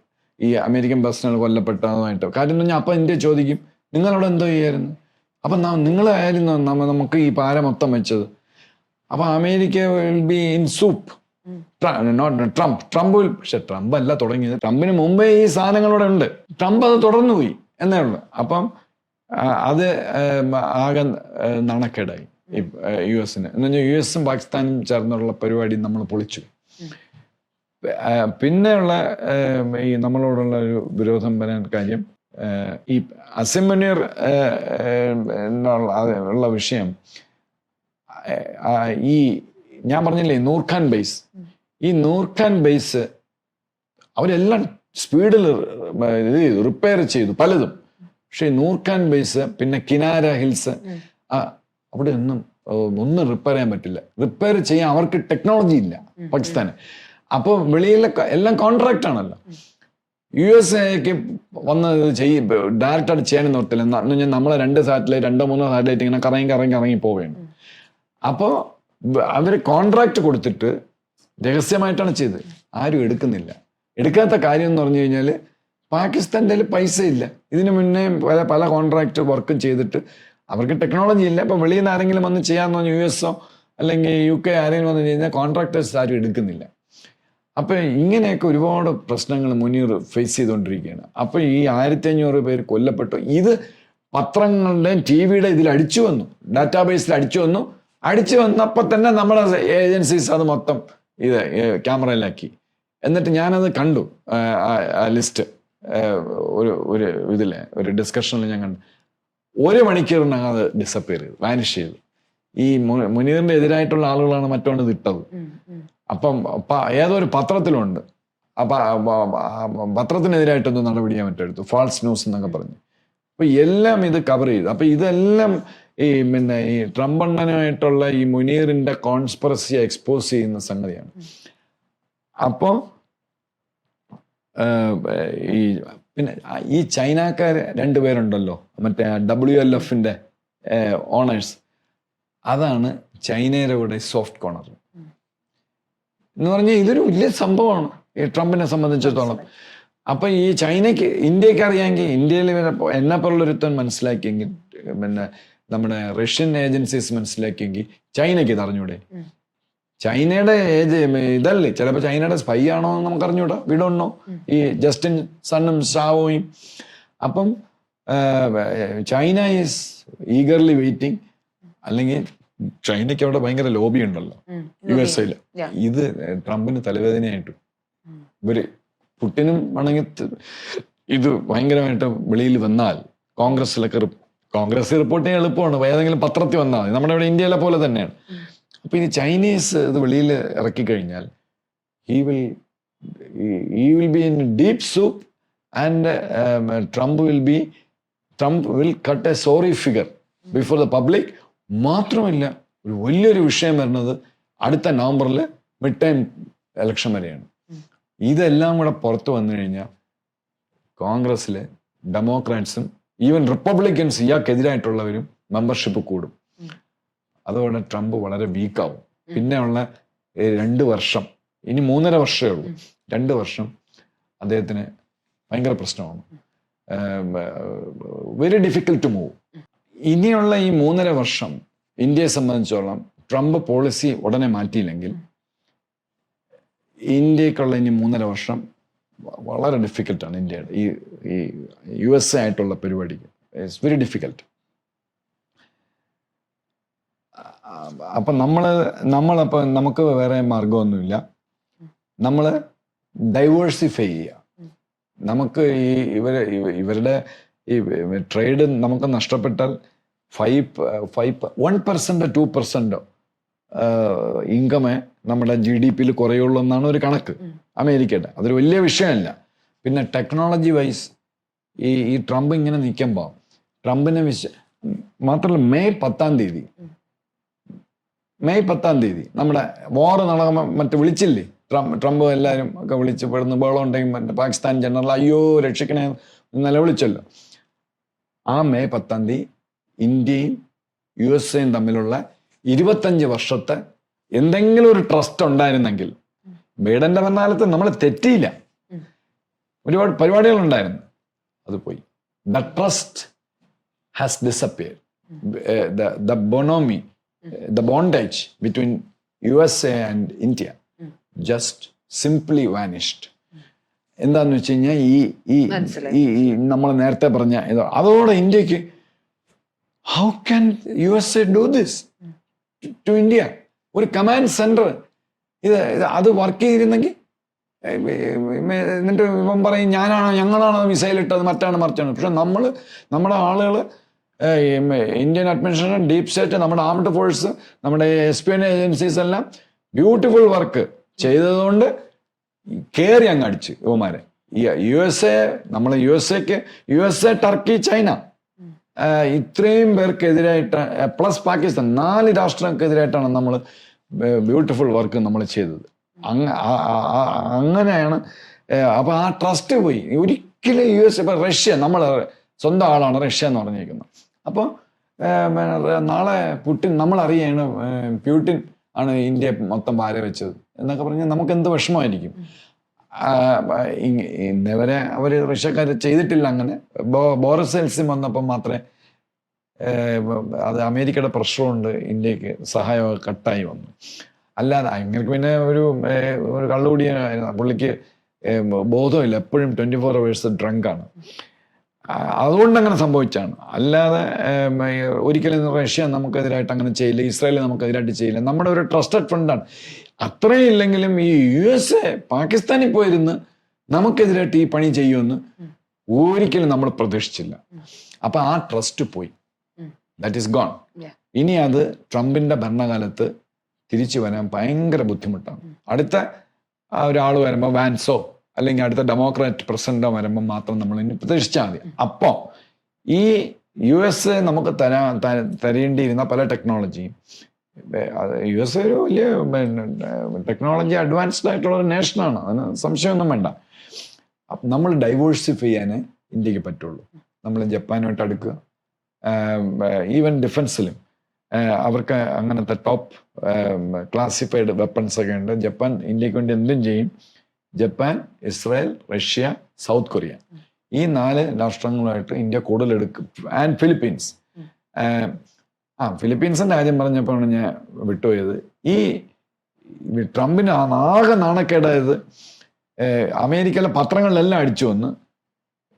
ഈ അമേരിക്കൻ പേഴ്സണൽ കൊല്ലപ്പെട്ടതുമായിട്ട്. കാര്യം എന്ന് പറഞ്ഞാൽ അപ്പം ഇന്ത്യ ചോദിക്കും നിങ്ങളവിടെ എന്തോ ചെയ്യായിരുന്നു, അപ്പം നിങ്ങളായിരുന്നു നമുക്ക് ഈ പാര മൊത്തം വെച്ചത്. അപ്പം America will be in soup. Trump പക്ഷെ ട്രംപ് അല്ല തുടങ്ങിയത്. ട്രംപിന് മുമ്പേ ഈ സാധനങ്ങളോടെ ഉണ്ട്. ട്രംപ് അത് തുടർന്നു പോയി എന്നേ ഉള്ളു. അപ്പം അത് ആകെ നാണക്കേടായി യു എസിന്. എന്ന് പറഞ്ഞാൽ യു എസും പാകിസ്ഥാനും ചേർന്നുള്ള പരിപാടി നമ്മൾ പൊളിച്ചു. പിന്നെയുള്ള ഈ നമ്മളോടുള്ള ഒരു വിരോധം വരാൻ കാര്യം ഈ അസിം മുനീർ ഉള്ള വിഷയം. ഈ ഞാൻ പറഞ്ഞില്ലേ നൂർഖാൻ ബേസ്, ഈ നൂർഖാൻ ബേസ് അവരെല്ലാം സ്പീഡിൽ റിപ്പയർ ചെയ്തു പലതും. പക്ഷെ നൂർഖാൻ ബേസ് പിന്നെ കിനാര ഹിൽസ് അവിടെ ഒന്നും റിപ്പയർ ചെയ്യാൻ പറ്റില്ല. റിപ്പയർ ചെയ്യാൻ അവർക്ക് ടെക്നോളജി ഇല്ല പാകിസ്ഥാന്. അപ്പോൾ വെളിയിലെ എല്ലാം കോൺട്രാക്റ്റ് ആണല്ലോ. യു എസ് എക്ക് വന്ന് ഡയറക്റ്റായിട്ട് ചെയ്യാനെന്ന് ഓർത്തില്ല. എന്ന് പറഞ്ഞാൽ നമ്മളെ 2 സാറ്റലൈറ്റ് 2-3 സാറ്റലൈറ്റ് ഇങ്ങനെ കറങ്ങി പോവുകയാണ്. അപ്പോൾ അവർ കോൺട്രാക്റ്റ് കൊടുത്തിട്ട് രഹസ്യമായിട്ടാണ് ചെയ്തത്. ആരും എടുക്കുന്നില്ല. എടുക്കാത്ത കാര്യം എന്ന് പറഞ്ഞു കഴിഞ്ഞാൽ പാകിസ്ഥാൻ്റെ പൈസ ഇല്ല. ഇതിനു മുന്നേ പല കോൺട്രാക്റ്റ് വർക്കും ചെയ്തിട്ട് അവർക്ക് ടെക്നോളജി ഇല്ല. ഇപ്പോൾ വെളിയിൽ നിന്ന് ആരെങ്കിലും വന്ന് ചെയ്യാമെന്ന് പറഞ്ഞാൽ യു എസോ അല്ലെങ്കിൽ UK ആരെങ്കിലും വന്ന് കഴിഞ്ഞാൽ കോൺട്രാക്ടേഴ്സ് ആരും എടുക്കുന്നില്ല. അപ്പോൾ ഇങ്ങനെയൊക്കെ ഒരുപാട് പ്രശ്നങ്ങൾ മുനീർ ഫേസ് ചെയ്തുകൊണ്ടിരിക്കുകയാണ്. അപ്പോൾ ഈ 1500 പേര് കൊല്ലപ്പെട്ടു. ഇത് പത്രങ്ങളുടെയും TV-യുടെ ഇതിൽ അടിച്ചു വന്നു, ഡാറ്റാബേസിൽ അടിച്ചു വന്നപ്പോൾ തന്നെ നമ്മുടെ ഏജൻസീസ് അത് മൊത്തം ഇത് ക്യാമറയിലാക്കി. എന്നിട്ട് ഞാനത് കണ്ടു, ആ ലിസ്റ്റ് ഒരു ഡിസ്കഷനിൽ ഞാൻ കണ്ടു. 1 മണിക്കൂറിനകം അത് ഡിസപ്പിയർ ചെയ്തു, വാനിഷ് ചെയ്തു. ഈ മുനീറിന്റെ എതിരായിട്ടുള്ള ആളുകളാണ് മറ്റോണ്ട് ഇത് ഇട്ടത്. അപ്പം ഏതോ ഒരു പത്രത്തിലുണ്ട്. പത്രത്തിനെതിരായിട്ടൊന്നും നടപടിയാൻ പറ്റെടുത്തു, ഫാൾസ് ന്യൂസ് എന്നൊക്കെ പറഞ്ഞു. അപ്പൊ എല്ലാം ഇത് കവർ ചെയ്തു. അപ്പൊ ഇതെല്ലാം ഈ ട്രംപ് അണ്ണനുമായിട്ടുള്ള ഈ മുനീറിന്റെ കോൺസ്പിറസിയെ എക്സ്പോസ് ചെയ്യുന്ന സംഗതിയാണ്. അപ്പോൾ പിന്നെ ഈ ചൈനക്കാർ 2 പേരുണ്ടല്ലോ, മറ്റേ WLF-ന്റെ ഓണേഴ്സ്. അതാണ് ചൈനയുടെ കൂടെ സോഫ്റ്റ് കോർണർ എന്ന് പറഞ്ഞാൽ ഇതൊരു വലിയ സംഭവമാണ് ഈ ട്രംപിനെ സംബന്ധിച്ചിടത്തോളം. അപ്പൊ ഈ ഇന്ത്യക്ക് അറിയാമെങ്കിൽ, ഇന്ത്യയിൽ എന്നെപ്പോലുള്ളൊരുത്തൻ മനസ്സിലാക്കിയെങ്കിൽ, പിന്നെ നമ്മുടെ റഷ്യൻ ഏജൻസീസ് മനസ്സിലാക്കിയെങ്കിൽ ചൈനയ്ക്ക് ഇത് അറിഞ്ഞൂടെ? ചൈനയുടെ ഇതല്ലേ, ചിലപ്പോൾ ചൈനയുടെ സ്പൈ ആണോ എന്ന് നമുക്ക് അറിഞ്ഞൂടാ. വിടണോ ഈ ജസ്റ്റിൻ സണ്ണും ഷാവോയും. അപ്പം ചൈന ഈസ് ഈഗർലി വെയിറ്റിംഗ്. അല്ലെങ്കിൽ ചൈനയ്ക്ക് അവിടെ ഭയങ്കര ലോബി ഉണ്ടല്ലോ USA-ല്. ഇത് ട്രംപിന് തലവേദനയായിട്ടു. ഇവര് പുട്ടിനും ആണെങ്കിൽ ഇത് ഭയങ്കരമായിട്ട് വെളിയിൽ വന്നാൽ കോൺഗ്രസ് റിപ്പോർട്ട് ചെയ്യാൻ എളുപ്പമാണ്, ഏതെങ്കിലും പത്രത്തിൽ വന്നാൽ മതി. നമ്മുടെ ഇവിടെ ഇന്ത്യയിലെ പോലെ തന്നെയാണ്. അപ്പൊ ഇനി ചൈനീസ് ഇത് വെളിയിൽ ഇറക്കി കഴിഞ്ഞാൽ he will be in deep soup and Trump will cut a sorry figure before the public. മാത്രമല്ല ഒരു വലിയൊരു വിഷയം വരുന്നത് അടുത്ത നവംബറിൽ മിഡ് ടൈം ഇലക്ഷൻ വരെയാണ്. ഇതെല്ലാം കൂടെ പുറത്തു വന്നു കഴിഞ്ഞാൽ കോൺഗ്രസ്സിലെ ഡെമോക്രാറ്റ്സും ഈവൻ റിപ്പബ്ലിക്കൻസ് ഇയാൾക്കെതിരായിട്ടുള്ളവരും മെമ്പർഷിപ്പ് കൂടും. അതുകൊണ്ട് ട്രംപ് വളരെ വീക്കാവും. പിന്നെ ഉള്ള 2 വർഷം, ഇനി 3.5 വർഷമേ ഉള്ളൂ, 2 വർഷം അദ്ദേഹത്തിന് ഭയങ്കര പ്രശ്നമാണ്. Very difficult to move. ഇനിയുള്ള ഈ 3.5 വർഷം ഇന്ത്യയെ സംബന്ധിച്ചോളം ട്രംപ് പോളിസി ഉടനെ മാറ്റിയില്ലെങ്കിൽ ഇന്ത്യക്കുള്ള ഇനി 3.5 വർഷം വളരെ ഡിഫിക്കൽട്ടാണ്. ഇന്ത്യയുടെ ഈ USA ആയിട്ടുള്ള പരിപാടിക്ക് ഇറ്റ്സ് വെരി ഡിഫിക്കൽട്ട്. അപ്പം നമ്മളപ്പോൾ നമുക്ക് വേറെ മാർഗമൊന്നുമില്ല. നമ്മൾ ഡൈവേഴ്സിഫൈ ചെയ്യുക. നമുക്ക് ഇവരുടെ ഈ ട്രേഡ് നമുക്ക് നഷ്ടപ്പെട്ടാൽ 1% 2% ഇൻകമേ നമ്മുടെ GDP-യിൽ കുറയുള്ളൂ എന്നാണ് ഒരു കണക്ക് അമേരിക്കയുടെ. അതൊരു വലിയ വിഷയമല്ല. പിന്നെ ടെക്നോളജി വൈസ് ഈ ട്രംപ് ഇങ്ങനെ നിൽക്കുമ്പോൾ ട്രംപിനെ മാത്രമല്ല മെയ് 10 തീയതി നമ്മുടെ വാർ നടക്കുമ്പോൾ വിളിച്ചില്ലേ ട്രംപ് എല്ലാവരും ഒക്കെ വിളിച്ച് പെടുന്നു ബഹളം ഉണ്ടെങ്കിൽ മറ്റേ പാകിസ്ഥാൻ ജനറൽ അയ്യോ രക്ഷിക്കണേ നിലവിളിച്ചല്ലോ. ആ മെയ് 10 തീയതി ഇന്ത്യയും USA-യും തമ്മിലുള്ള 25 വർഷത്തെ എന്തെങ്കിലും ഒരു ട്രസ്റ്റ് ഉണ്ടായിരുന്നെങ്കിൽ, ബൈഡന്റെ ഭരണകാലത്ത് നമ്മൾ തെറ്റിയില്ല, ഒരുപാട് പരിപാടികളുണ്ടായിരുന്നു, അത് പോയി. The trust has disappeared. The bonhomie, the bondage between USA and India just simply vanished. എന്താന്ന് വെച്ച് കഴിഞ്ഞാൽ ഈ നമ്മൾ നേരത്തെ പറഞ്ഞ അതോടെ ഇന്ത്യക്ക് how can USA do this to India? ഒരു കമാൻഡ് സെന്റർ അത് വർക്ക് ചെയ്തിരുന്നെങ്കിൽ എന്നിട്ട് ഇവൻ പറയും ഞങ്ങളാണ് മിസൈൽ ഇട്ടത് മറിച്ചാണ്. പക്ഷെ നമ്മുടെ ആളുകൾ ഇന്ത്യൻ അഡ്മിനിസ്ട്രേഷൻ, ഡീപ് സ്റ്റേറ്റ്, നമ്മുടെ ആംഡ് ഫോഴ്സ്, നമ്മുടെ എസ്പിയോണേജ് ഏജൻസീസ് എല്ലാം ബ്യൂട്ടിഫുൾ വർക്ക് ചെയ്തതുകൊണ്ട് കയറി അങ്ങ് അടിച്ച് ഇവന്മാരെ. USA, ടർക്കി, ചൈന ഇത്രയും പേർക്കെതിരായിട്ട് പ്ലസ് പാകിസ്ഥാൻ 4 രാഷ്ട്രങ്ങൾക്കെതിരായിട്ടാണ് നമ്മൾ ബ്യൂട്ടിഫുൾ വർക്ക് നമ്മൾ ചെയ്തത്. അങ്ങനെയാണ്. അപ്പൊ ആ ട്രസ്റ്റ് പോയി. ഒരിക്കലും USA, ഇപ്പൊ റഷ്യ, നമ്മൾ സ്വന്തം ആളാണ് റഷ്യ എന്ന് പറഞ്ഞിരിക്കുന്നത്. അപ്പോൾ നാളെ പുടിൻ നമ്മളറിയാണ് പ്യൂട്ടിൻ ആണ് ഇന്ത്യ മൊത്തം ഭാര വെച്ചത് എന്നൊക്കെ പറഞ്ഞാൽ നമുക്ക് എന്ത് വിഷമമായിരിക്കും. ഇന്നവരെ അവർ റഷ്യക്കാർ ചെയ്തിട്ടില്ല അങ്ങനെ. ബോറിസ് എൽസിൻ വന്നപ്പം മാത്രമേ അത് അമേരിക്കയുടെ പ്രഷറുകൊണ്ട് ഇന്ത്യക്ക് സഹായമൊക്കെ കട്ടായി വന്നു. അല്ലാതെ അങ്ങനെ പിന്നെ ഒരു കള്ളുകൂടിയ പുള്ളിക്ക് ബോധമില്ല, എപ്പോഴും 24 hours ഡ്രങ്കാണ്. അതുകൊണ്ട് അങ്ങനെ സംഭവിച്ചാണ്. അല്ലാതെ ഒരിക്കലും റഷ്യ നമുക്കെതിരായിട്ട് അങ്ങനെ ചെയ്യില്ല, ഇസ്രായേൽ നമുക്കെതിരായിട്ട് ചെയ്യില്ല. നമ്മുടെ ഒരു ട്രസ്റ്റഡ് ഫ്രണ്ടാണ്. അത്രയും ഇല്ലെങ്കിലും ഈ USA പാകിസ്ഥാനിൽ പോയിരുന്ന് നമുക്കെതിരായിട്ട് ഈ പണി ചെയ്യുമെന്ന് ഒരിക്കലും നമ്മൾ പ്രതീക്ഷിച്ചില്ല. അപ്പൊ ആ ട്രസ്റ്റ് പോയി. That is gone. ഇനി അത് ട്രംപിന്റെ ഭരണകാലത്ത് തിരിച്ചു വരാൻ ഭയങ്കര ബുദ്ധിമുട്ടാണ്. അടുത്ത ഒരാൾ വരുമ്പോൾ വാൻസോ അല്ലെങ്കിൽ അടുത്ത ഡെമോക്രാറ്റ് പ്രസിഡന്റോ വരുമ്പോൾ മാത്രം നമ്മൾ ഇനി പ്രതീക്ഷിച്ചാൽ മതി. അപ്പോൾ ഈ USA നമുക്ക് തരേണ്ടിയിരുന്ന പല ടെക്നോളജിയും, USA ഒരു വലിയ ടെക്നോളജി അഡ്വാൻസ്ഡ് ആയിട്ടുള്ള ഒരു നേഷനാണ്, അതിന് സംശയമൊന്നും വേണ്ട. നമ്മൾ ഡൈവേഴ്സിഫൈ ചെയ്യാനേ ഇന്ത്യക്ക് പറ്റുള്ളൂ. നമ്മൾ ജപ്പാനുമായിട്ട് അടുക്കുക, ഈവൻ ഡിഫൻസിലും അവർക്ക് അങ്ങനത്തെ ടോപ്പ് ക്ലാസിഫൈഡ് വെപ്പൺസ് ഒക്കെ ഉണ്ട്. ജപ്പാൻ ഇന്ത്യക്ക് വേണ്ടി എന്തും ചെയ്യും. Japan, Israel, Russia, south Korea, ഈ 4 രാഷ്ട്രങ്ങളുമായിട്ട് ഇന്ത്യ കൂടുതൽ എടുക്കും. And Philippines. ഫിലിപ്പീൻസിന്റെ കാര്യം പറഞ്ഞപ്പോഴാണ് ഞാൻ വിട്ടുപോയത്. ഈ ട്രംപിന് ആകെ നാണക്കേടായത് അമേരിക്കയിലെ പത്രങ്ങളിലെല്ലാം അടിച്ചു വന്ന്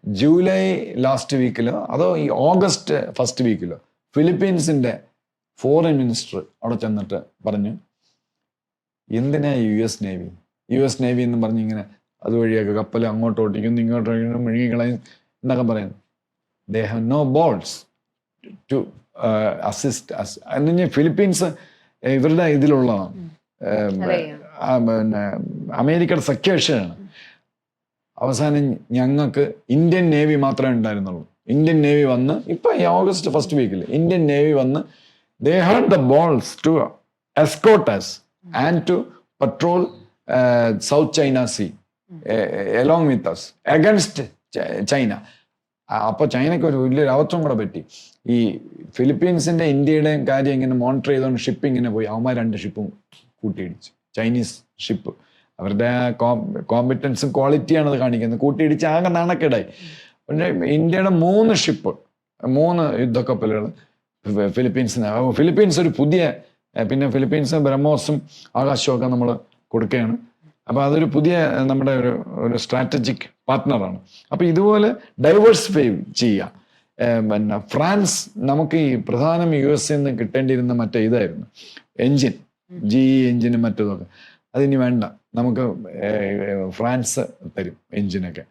ജൂലൈ ലാസ്റ്റ് വീക്കിലോ അതോ ഈ ഓഗസ്റ്റ് ഫസ്റ്റ് വീക്കിലോ ഫിലിപ്പീൻസിന്റെ ഫോറിൻ മിനിസ്റ്റർ അവിടെ ചെന്നിട്ട് പറഞ്ഞു, എന്തിനാ US നേവി എന്ന് പറഞ്ഞ് ഇങ്ങനെ അതുവഴിയൊക്കെ കപ്പൽ അങ്ങോട്ട് ഓട്ടിക്കുന്നു ഇങ്ങോട്ട് ഓട്ടിക്കുന്നു മെഴുകിക്കളയും എന്നൊക്കെ പറയുന്നു. They have no balls to assist us. എന്ന് ഫിലിപ്പീൻസ് ഇവരുടെ ഇതിലുള്ളതാണ്, പിന്നെ അമേരിക്കയുടെ സഖ്യകക്ഷിയാണ്. അവസാനം ഞങ്ങൾക്ക് ഇന്ത്യൻ നേവി മാത്രമേ ഉണ്ടായിരുന്നുള്ളൂ. ഇന്ത്യൻ നേവി വന്ന് ഇപ്പം ഈ ഓഗസ്റ്റ് ഫസ്റ്റ് വീക്കിൽ ഇന്ത്യൻ നേവി വന്ന് they had the balls to escort us and to patrol South China Sea along with us against China. അപ്പോൾ ചൈനയ്ക്ക് ഒരു വലിയൊരു അബദ്ധം കൂടെ പറ്റി. ഈ ഫിലിപ്പീൻസിന്റെ ഇന്ത്യയുടെയും കാര്യം ഇങ്ങനെ മോണിറ്റർ ചെയ്തുകൊണ്ട് ഷിപ്പ് ഇങ്ങനെ പോയി, അവന്മാർ 2 ഷിപ്പും കൂട്ടിയിടിച്ച്. ചൈനീസ് ഷിപ്പ്, അവരുടെ കോമ്പറ്റൻസും ക്വാളിറ്റിയാണ് അത് കാണിക്കുന്നത്, കൂട്ടിയിടിച്ച് ആകെ നാണക്കേടായി. പിന്നെ ഇന്ത്യയുടെ 3 ഷിപ്പ്, 3 യുദ്ധക്കപ്പലുകൾ ഫിലിപ്പീൻസ് ഒരു പുതിയ, പിന്നെ ഫിലിപ്പീൻസ് ബ്രഹ്മോസും ആകാശമൊക്കെ നമ്മൾ കൊടുക്കുകയാണ്. അപ്പോൾ അതൊരു പുതിയ നമ്മുടെ ഒരു സ്ട്രാറ്റജിക് പാർട്ട്ണറാണ്. അപ്പോൾ ഇതുപോലെ ഡൈവേഴ്സിഫൈ ചെയ്യുക. പിന്നെ ഫ്രാൻസ്, നമുക്ക് ഈ പ്രധാനം US നിന്ന് കിട്ടേണ്ടിയിരുന്ന മറ്റേ ഇതായിരുന്നു എൻജിൻ, GE എൻജിനും മറ്റതൊക്കെ, അതിനി വേണ്ട, നമുക്ക് ഫ്രാൻസ് തരും എൻജിനൊക്കെ,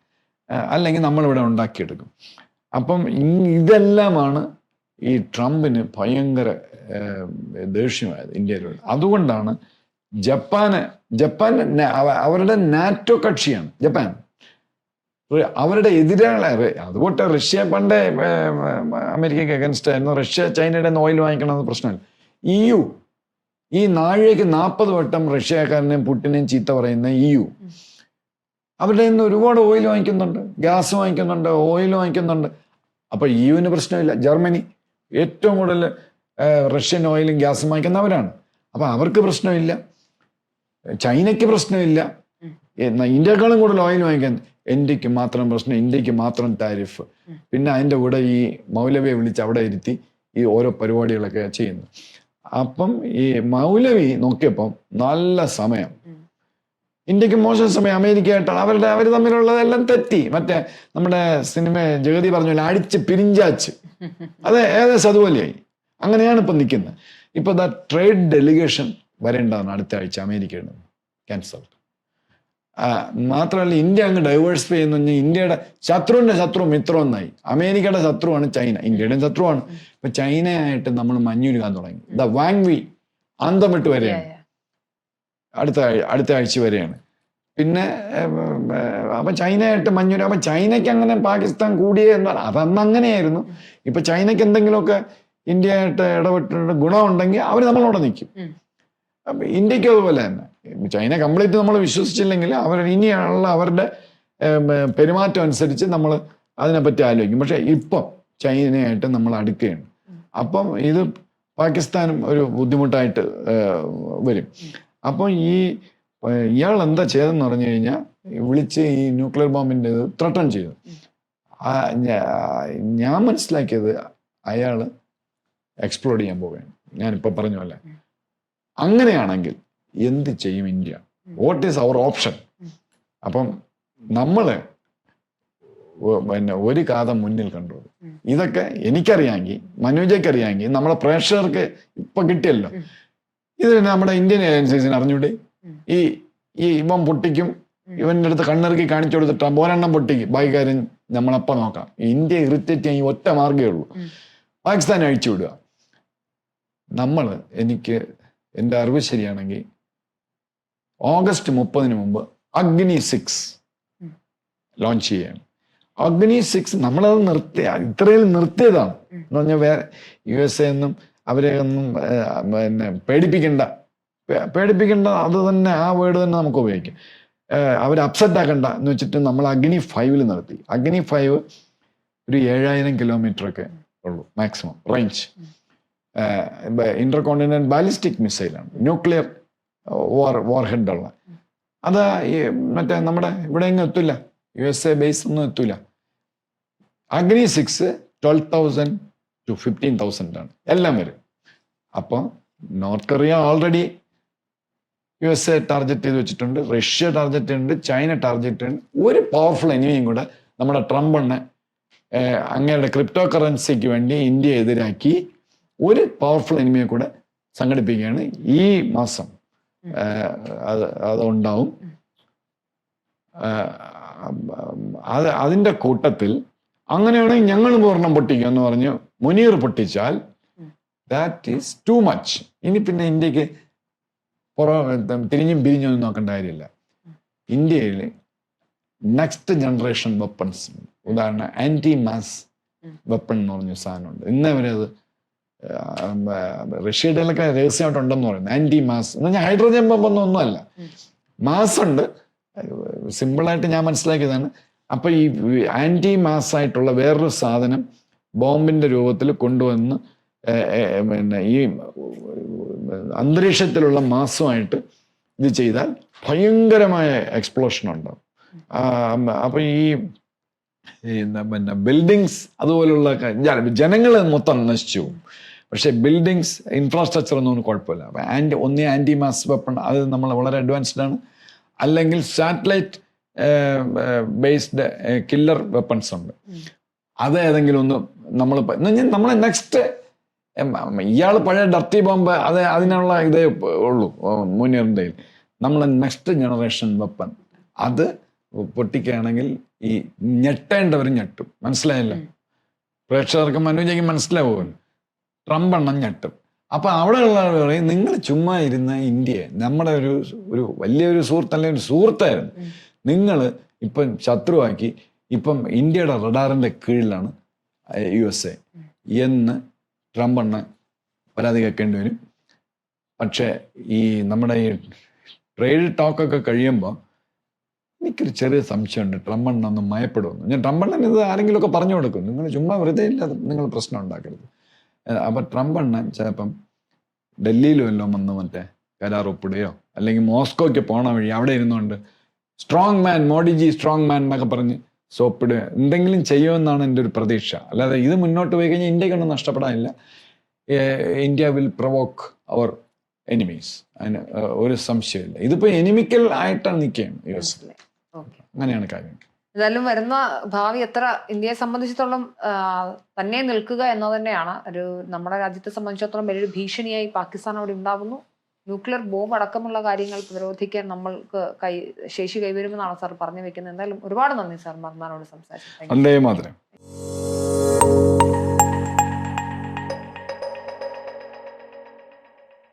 അല്ലെങ്കിൽ നമ്മളിവിടെ ഉണ്ടാക്കിയെടുക്കും. അപ്പം ഇതെല്ലാമാണ് ഈ ട്രംപിന് ഭയങ്കര ദേഷ്യമായത് ഇന്ത്യയിലുള്ള. അതുകൊണ്ടാണ് ജപ്പാൻ അവരുടെ നാറ്റോ കക്ഷിയാണ് ജപ്പാൻ, അവരുടെ എതിരാളി. അതുകൊണ്ട് റഷ്യ പണ്ടേ അമേരിക്കയ്ക്ക് അഗൻസ്റ്റ് ആയിരുന്നു. റഷ്യ ചൈനയുടെ ഓയിൽ വാങ്ങിക്കണമെന്ന് പ്രശ്നമില്ല. EU ഈ നാഴികയ്ക്ക് 40 വട്ടം റഷ്യക്കാരനെയും പുട്ടിനെയും ചീത്ത പറയുന്ന EU അവരുടെ നിന്ന് ഒരുപാട് ഓയിൽ വാങ്ങിക്കുന്നുണ്ട്, ഗ്യാസ് വാങ്ങിക്കുന്നുണ്ട്, ഓയിൽ വാങ്ങിക്കുന്നുണ്ട്. അപ്പൊ EUവിന് പ്രശ്നമില്ല. ജർമ്മനി ഏറ്റവും കൂടുതൽ റഷ്യൻ ഓയിലും ഗ്യാസും വാങ്ങിക്കുന്നവരാണ്. അപ്പൊ അവർക്ക് പ്രശ്നമില്ല, ചൈനയ്ക്ക് പ്രശ്നമില്ല. ഇന്ത്യക്കാളും കൂടുതൽ ഓയിൽ വാങ്ങിക്കാൻ ഇന്ത്യക്ക് മാത്രം പ്രശ്നം, ഇന്ത്യക്ക് മാത്രം താരിഫ്. പിന്നെ അതിൻ്റെ കൂടെ ഈ മൗലവിയെ വിളിച്ച് അവിടെ ഇരുത്തി ഈ ഓരോ പരിപാടികളൊക്കെ ചെയ്യുന്നു. അപ്പം ഈ മൗലവി നോക്കിയപ്പം നല്ല സമയം, ഇന്ത്യക്ക് മോശം സമയം, അമേരിക്കയായിട്ടാണ് അവർ തമ്മിലുള്ളതെല്ലാം തെറ്റി. മറ്റേ നമ്മുടെ സിനിമ ജഗതി പറഞ്ഞ അടിച്ച് പിരിഞ്ചാച്ച്, അത് ഏകദേശം അതുപോലെയായി. അങ്ങനെയാണ് ഇപ്പം നിൽക്കുന്നത്. ഇപ്പൊ ട്രേഡ് ഡെലിഗേഷൻ വരേണ്ടതാണ് അടുത്ത ആഴ്ച അമേരിക്കയുടെ, ക്യാൻസൽ. മാത്രമല്ല ഇന്ത്യ അങ്ങ് ഡൈവേഴ്സിഫൈ ചെയ്യുന്ന പറഞ്ഞാൽ ഇന്ത്യയുടെ ശത്രുവിന്റെ ശത്രു മിത്രം എന്നായി. അമേരിക്കയുടെ ശത്രുവാണ് ചൈന, ഇന്ത്യയുടെയും ശത്രുവാണ്. ഇപ്പൊ ചൈനയായിട്ട് നമ്മൾ മഞ്ഞുരുകാൻ തുടങ്ങി. വാങ് വി അന്തമിട്ട് വരെയാണ്, അടുത്ത ആഴ്ച വരെയാണ്. പിന്നെ അപ്പൊ ചൈനയായിട്ട് മഞ്ഞുര, അപ്പൊ ചൈനയ്ക്ക് അങ്ങനെ പാകിസ്ഥാൻ കൂടിയേ എന്നാൽ അതന്ന് അങ്ങനെയായിരുന്നു. ഇപ്പൊ ചൈനയ്ക്ക് എന്തെങ്കിലുമൊക്കെ ഇന്ത്യയായിട്ട് ഇടപെട്ടിട്ട് ഗുണമുണ്ടെങ്കിൽ അവർ നമ്മളോട് നിൽക്കും. അപ്പൊ ഇന്ത്യക്ക് അതുപോലെ തന്നെ. ചൈന കംപ്ലീറ്റ് നമ്മൾ വിശ്വസിച്ചില്ലെങ്കിൽ ഇനിയുള്ള അവരുടെ പെരുമാറ്റം അനുസരിച്ച് നമ്മൾ അതിനെപ്പറ്റി ആലോചിക്കും. പക്ഷെ ഇപ്പം ചൈനയായിട്ട് നമ്മൾ അടുക്കുകയാണ്. അപ്പം ഇത് പാകിസ്ഥാനും ഒരു ബുദ്ധിമുട്ടായിട്ട് വരും. അപ്പം ഇയാൾ എന്താ ചെയ്തെന്ന് പറഞ്ഞു കഴിഞ്ഞാൽ വിളിച്ച് ഈ ന്യൂക്ലിയർ ബോംബിൻ്റെ ഇത് ത്രട്ടൺ ചെയ്തു. ഞാൻ മനസ്സിലാക്കിയത് അയാൾ എക്സ്പ്ലോഡ് ചെയ്യാൻ പോവുകയാണ്. ഞാനിപ്പോൾ പറഞ്ഞ പോലെ അങ്ങനെയാണെങ്കിൽ എന്ത് ചെയ്യും India? What is our option? അപ്പം നമ്മള് പിന്നെ ഒരു കാതം മുന്നിൽ കണ്ടു. ഇതൊക്കെ എനിക്കറിയാമെങ്കിൽ, മനോജയ്ക്ക് അറിയാമെങ്കിൽ, നമ്മളെ പ്രേക്ഷകർക്ക് ഇപ്പൊ കിട്ടിയല്ലോ. ഇത് നമ്മുടെ ഇന്ത്യൻ ഏജൻസീസിന് അറിഞ്ഞൂടെ? ഇവൻ പൊട്ടിക്കും, ഇവൻ്റെ അടുത്ത് കണ്ണിറുക്കി കാണിച്ചു കൊടുത്തിട്ട് 1 പൊട്ടിക്കും, ബാക്കി കാര്യം നമ്മളപ്പം നോക്കാം. ഇന്ത്യ ഇറിറ്റേറ്റ് ചെയ്യാൻ ഒറ്റ മാർഗ്ഗമേ ഉള്ളൂ, പാകിസ്ഥാനെ അഴിച്ചു വിടുക. എനിക്ക് എൻ്റെ അറിവ് ശരിയാണെങ്കിൽ ഓഗസ്റ്റ് 30 മുമ്പ് അഗ്നി 6 ലോഞ്ച് ചെയ്യാണ്. അഗ്നി 6 നമ്മളത് ഇത്രയും നിർത്തിയതാണ് എന്ന് പറഞ്ഞാൽ USA ഒന്നും അവരെ ഒന്നും പിന്നെ പേടിപ്പിക്കണ്ട, അത് തന്നെ, ആ വേർഡ് തന്നെ നമുക്ക് ഉപയോഗിക്കാം. അവർ അപ്സെറ്റ് ആക്കണ്ട എന്ന് വെച്ചിട്ട് നമ്മൾ അഗ്നി 5 നിർത്തി. അഗ്നി 5 ഒരു 7000 കിലോമീറ്ററൊക്കെ ഉള്ളൂ maximum range. Intercontinental ballistic മിസൈലാണ്, ന്യൂക്ലിയർ വാർഹെഡ് ഉള്ള. അത് മറ്റേ നമ്മുടെ ഇവിടെ എങ്ങും എത്തില്ല, USA ബേസ് ഒന്നും എത്തില്ല. അഗ്നി 6 12,000 to 15,000 ആണ് എല്ലാം വരും. അപ്പോൾ north Korea already USA target ചെയ്ത് വെച്ചിട്ടുണ്ട്, റഷ്യ ടാർഗറ്റ് ഉണ്ട്, ചൈന ടാർഗറ്റ് ഉണ്ട്. ഒരു പവർഫുൾ എനിമിയും കൂടെ നമ്മുടെ ട്രംപിനെ അങ്ങയുടെ ക്രിപ്റ്റോ കറൻസിക്ക് വേണ്ടി ഇന്ത്യയെ എതിരാക്കി ഒരു പവർഫുൾ എനിമിയെ കൂടെ സംഘടിപ്പിക്കുകയാണ് ഈ മാസം. അത് ഉണ്ടാവും. അതിൻ്റെ കൂട്ടത്തിൽ അങ്ങനെയാണെങ്കിൽ ഞങ്ങൾ പൂർണ്ണം പൊട്ടിക്കും എന്ന് പറഞ്ഞു മുനീർ പൊട്ടിച്ചാൽ ദാറ്റ് ഈസ് ടു മച്ച്. ഇനി പിന്നെ ഇന്ത്യക്ക് തിരിഞ്ഞും പിരിഞ്ഞൊന്നും നോക്കേണ്ട കാര്യമില്ല. ഇന്ത്യയിൽ നെക്സ്റ്റ് ജനറേഷൻ വെപ്പൺസ്, ഉദാഹരണം ആന്റി മാസ് വെപ്പൺ എന്ന് പറഞ്ഞ സാധനമുണ്ട്. ഇന്നേ വരെ അത് റഷ്യയുടെയൊക്കെ രഹസ്യമായിട്ടുണ്ടെന്ന് പറയുന്നത്. ആന്റി മാസ് എന്ന് പറഞ്ഞാൽ ഹൈഡ്രോജൻ ബോംബൊന്നും ഒന്നുമല്ല, മാസ് ഉണ്ട്. സിമ്പിളായിട്ട് ഞാൻ മനസ്സിലാക്കിയതാണ്. അപ്പം ഈ ആൻറ്റി മാസ്സായിട്ടുള്ള വേറൊരു സാധനം ബോംബിൻ്റെ രൂപത്തിൽ കൊണ്ടുവന്ന് പിന്നെ ഈ അന്തരീക്ഷത്തിലുള്ള മാസുമായിട്ട് ഇത് ചെയ്താൽ ഭയങ്കരമായ എക്സ്പ്ലോഷൻ ഉണ്ടാവും. അപ്പം ഈ പിന്നെ ബിൽഡിങ്സ് അതുപോലുള്ള ജനങ്ങൾ മൊത്തം നശിച്ചു പോകും. പക്ഷേ ബിൽഡിങ്സ് ഇൻഫ്രാസ്ട്രക്ചർ ഒന്നും കുഴപ്പമില്ല. അപ്പം ഒന്നേ ആൻറ്റി മാസ് വെപ്പൺ അത് നമ്മൾ വളരെ അഡ്വാൻസ്ഡ് ആണ്, അല്ലെങ്കിൽ സാറ്റലൈറ്റ് ബേസ്ഡ് കില്ലർ വെപ്പൺസ് ഉണ്ട്. അത് ഏതെങ്കിലും ഒന്ന് നമ്മൾ നെക്സ്റ്റ് ഇയാൾ പഴയ ഡർട്ടി ബോംബ് അതിനുള്ള ഇതേ ഉള്ളൂ മുനീറിൻ്റെ. നമ്മൾ നെക്സ്റ്റ് ജനറേഷൻ വെപ്പൺ അത് പൊട്ടിക്കുകയാണെങ്കിൽ ഈ ഞെട്ടേണ്ടവർ ഞെട്ടും. മനസ്സിലായല്ലോ? പ്രേക്ഷകർക്ക് മനോജയ്ക്ക് മനസ്സിലാവുമല്ലോ. ട്രംപ് എണ്ണം ഞെട്ടും. അപ്പം അവിടെയുള്ളവർ പറയും, നിങ്ങൾ ചുമ്മാ ഇരുന്ന ഇന്ത്യയെ നമ്മുടെ ഒരു വലിയൊരു സുഹൃത്ത് അല്ലെങ്കിൽ ഒരു സുഹൃത്തായിരുന്നു, നിങ്ങൾ ഇപ്പം ശത്രുവാക്കി, ഇപ്പം ഇന്ത്യയുടെ റഡാറിൻ്റെ കീഴിലാണ് USA എന്ന് ട്രംപ് എണ്ണ പരാതി കേൾക്കേണ്ടി വരും. പക്ഷേ ഈ നമ്മുടെ ഈ ട്രേഡ് ടോക്കൊക്കെ കഴിയുമ്പോൾ എനിക്കൊരു ചെറിയ സംശയമുണ്ട്, ട്രംപ് എണ്ണ ഒന്ന് മയപ്പെടുമെന്ന്. ഞാൻ ട്രംപ് എണ്ണൻ ഇത് ആരെങ്കിലുമൊക്കെ പറഞ്ഞു കൊടുക്കും, നിങ്ങൾ ചുമ്മാ വെറുതെ ഇല്ലാതെ നിങ്ങൾ പ്രശ്നം ഉണ്ടാക്കരുത്. അപ്പം ട്രംപ് എണ്ണൻ ചിലപ്പം ഡൽഹിയിലും എല്ലാം വന്ന് മറ്റേ കരാർ ഒപ്പിടുകയോ അല്ലെങ്കിൽ മോസ്കോയ്ക്ക് പോണ വഴി അവിടെ ഇരുന്നുകൊണ്ട് സ്ട്രോങ് മാൻ, മോഡിജി സ്ട്രോങ് മാൻ എന്നൊക്കെ പറഞ്ഞ് സോപ്പിടുക എന്തെങ്കിലും ചെയ്യുമെന്നാണ് എൻ്റെ ഒരു പ്രതീക്ഷ. അല്ലാതെ ഇത് മുന്നോട്ട് പോയി കഴിഞ്ഞാൽ ഇന്ത്യക്കൊന്നും നഷ്ടപ്പെടാനില്ല. ഇന്ത്യ വിൽ പ്രൊവോക്ക് അവർ എനിമീസ്, അതിന് ഒരു സംശയമില്ല. ഇതിപ്പോൾ എനിമിക്കൽ ആയിട്ടാണ് നിൽക്കുകയാണ് US. അങ്ങനെയാണ് കാര്യം. എന്തായാലും വരുന്ന ഭാവി എത്ര ഇന്ത്യയെ സംബന്ധിച്ചിടത്തോളം തന്നെ നിൽക്കുക എന്നത് തന്നെയാണ് ഒരു നമ്മുടെ രാജ്യത്തെ സംബന്ധിച്ചിടത്തോളം വലിയൊരു ഭീഷണിയായി പാകിസ്ഥാൻ അവിടെ ഉണ്ടാകുന്നു. ന്യൂക്ലിയർ ബോംബ് അടക്കമുള്ള കാര്യങ്ങൾ പ്രതിരോധിക്കാൻ നമ്മൾക്ക് ശേഷി കൈവരുമെന്നാണ് സാർ പറഞ്ഞു വെക്കുന്നത്. എന്തായാലും ഒരുപാട് നന്ദി സാർ മർമാനോട് സംസാരിച്ചത്. വന്ദേ മാതരം.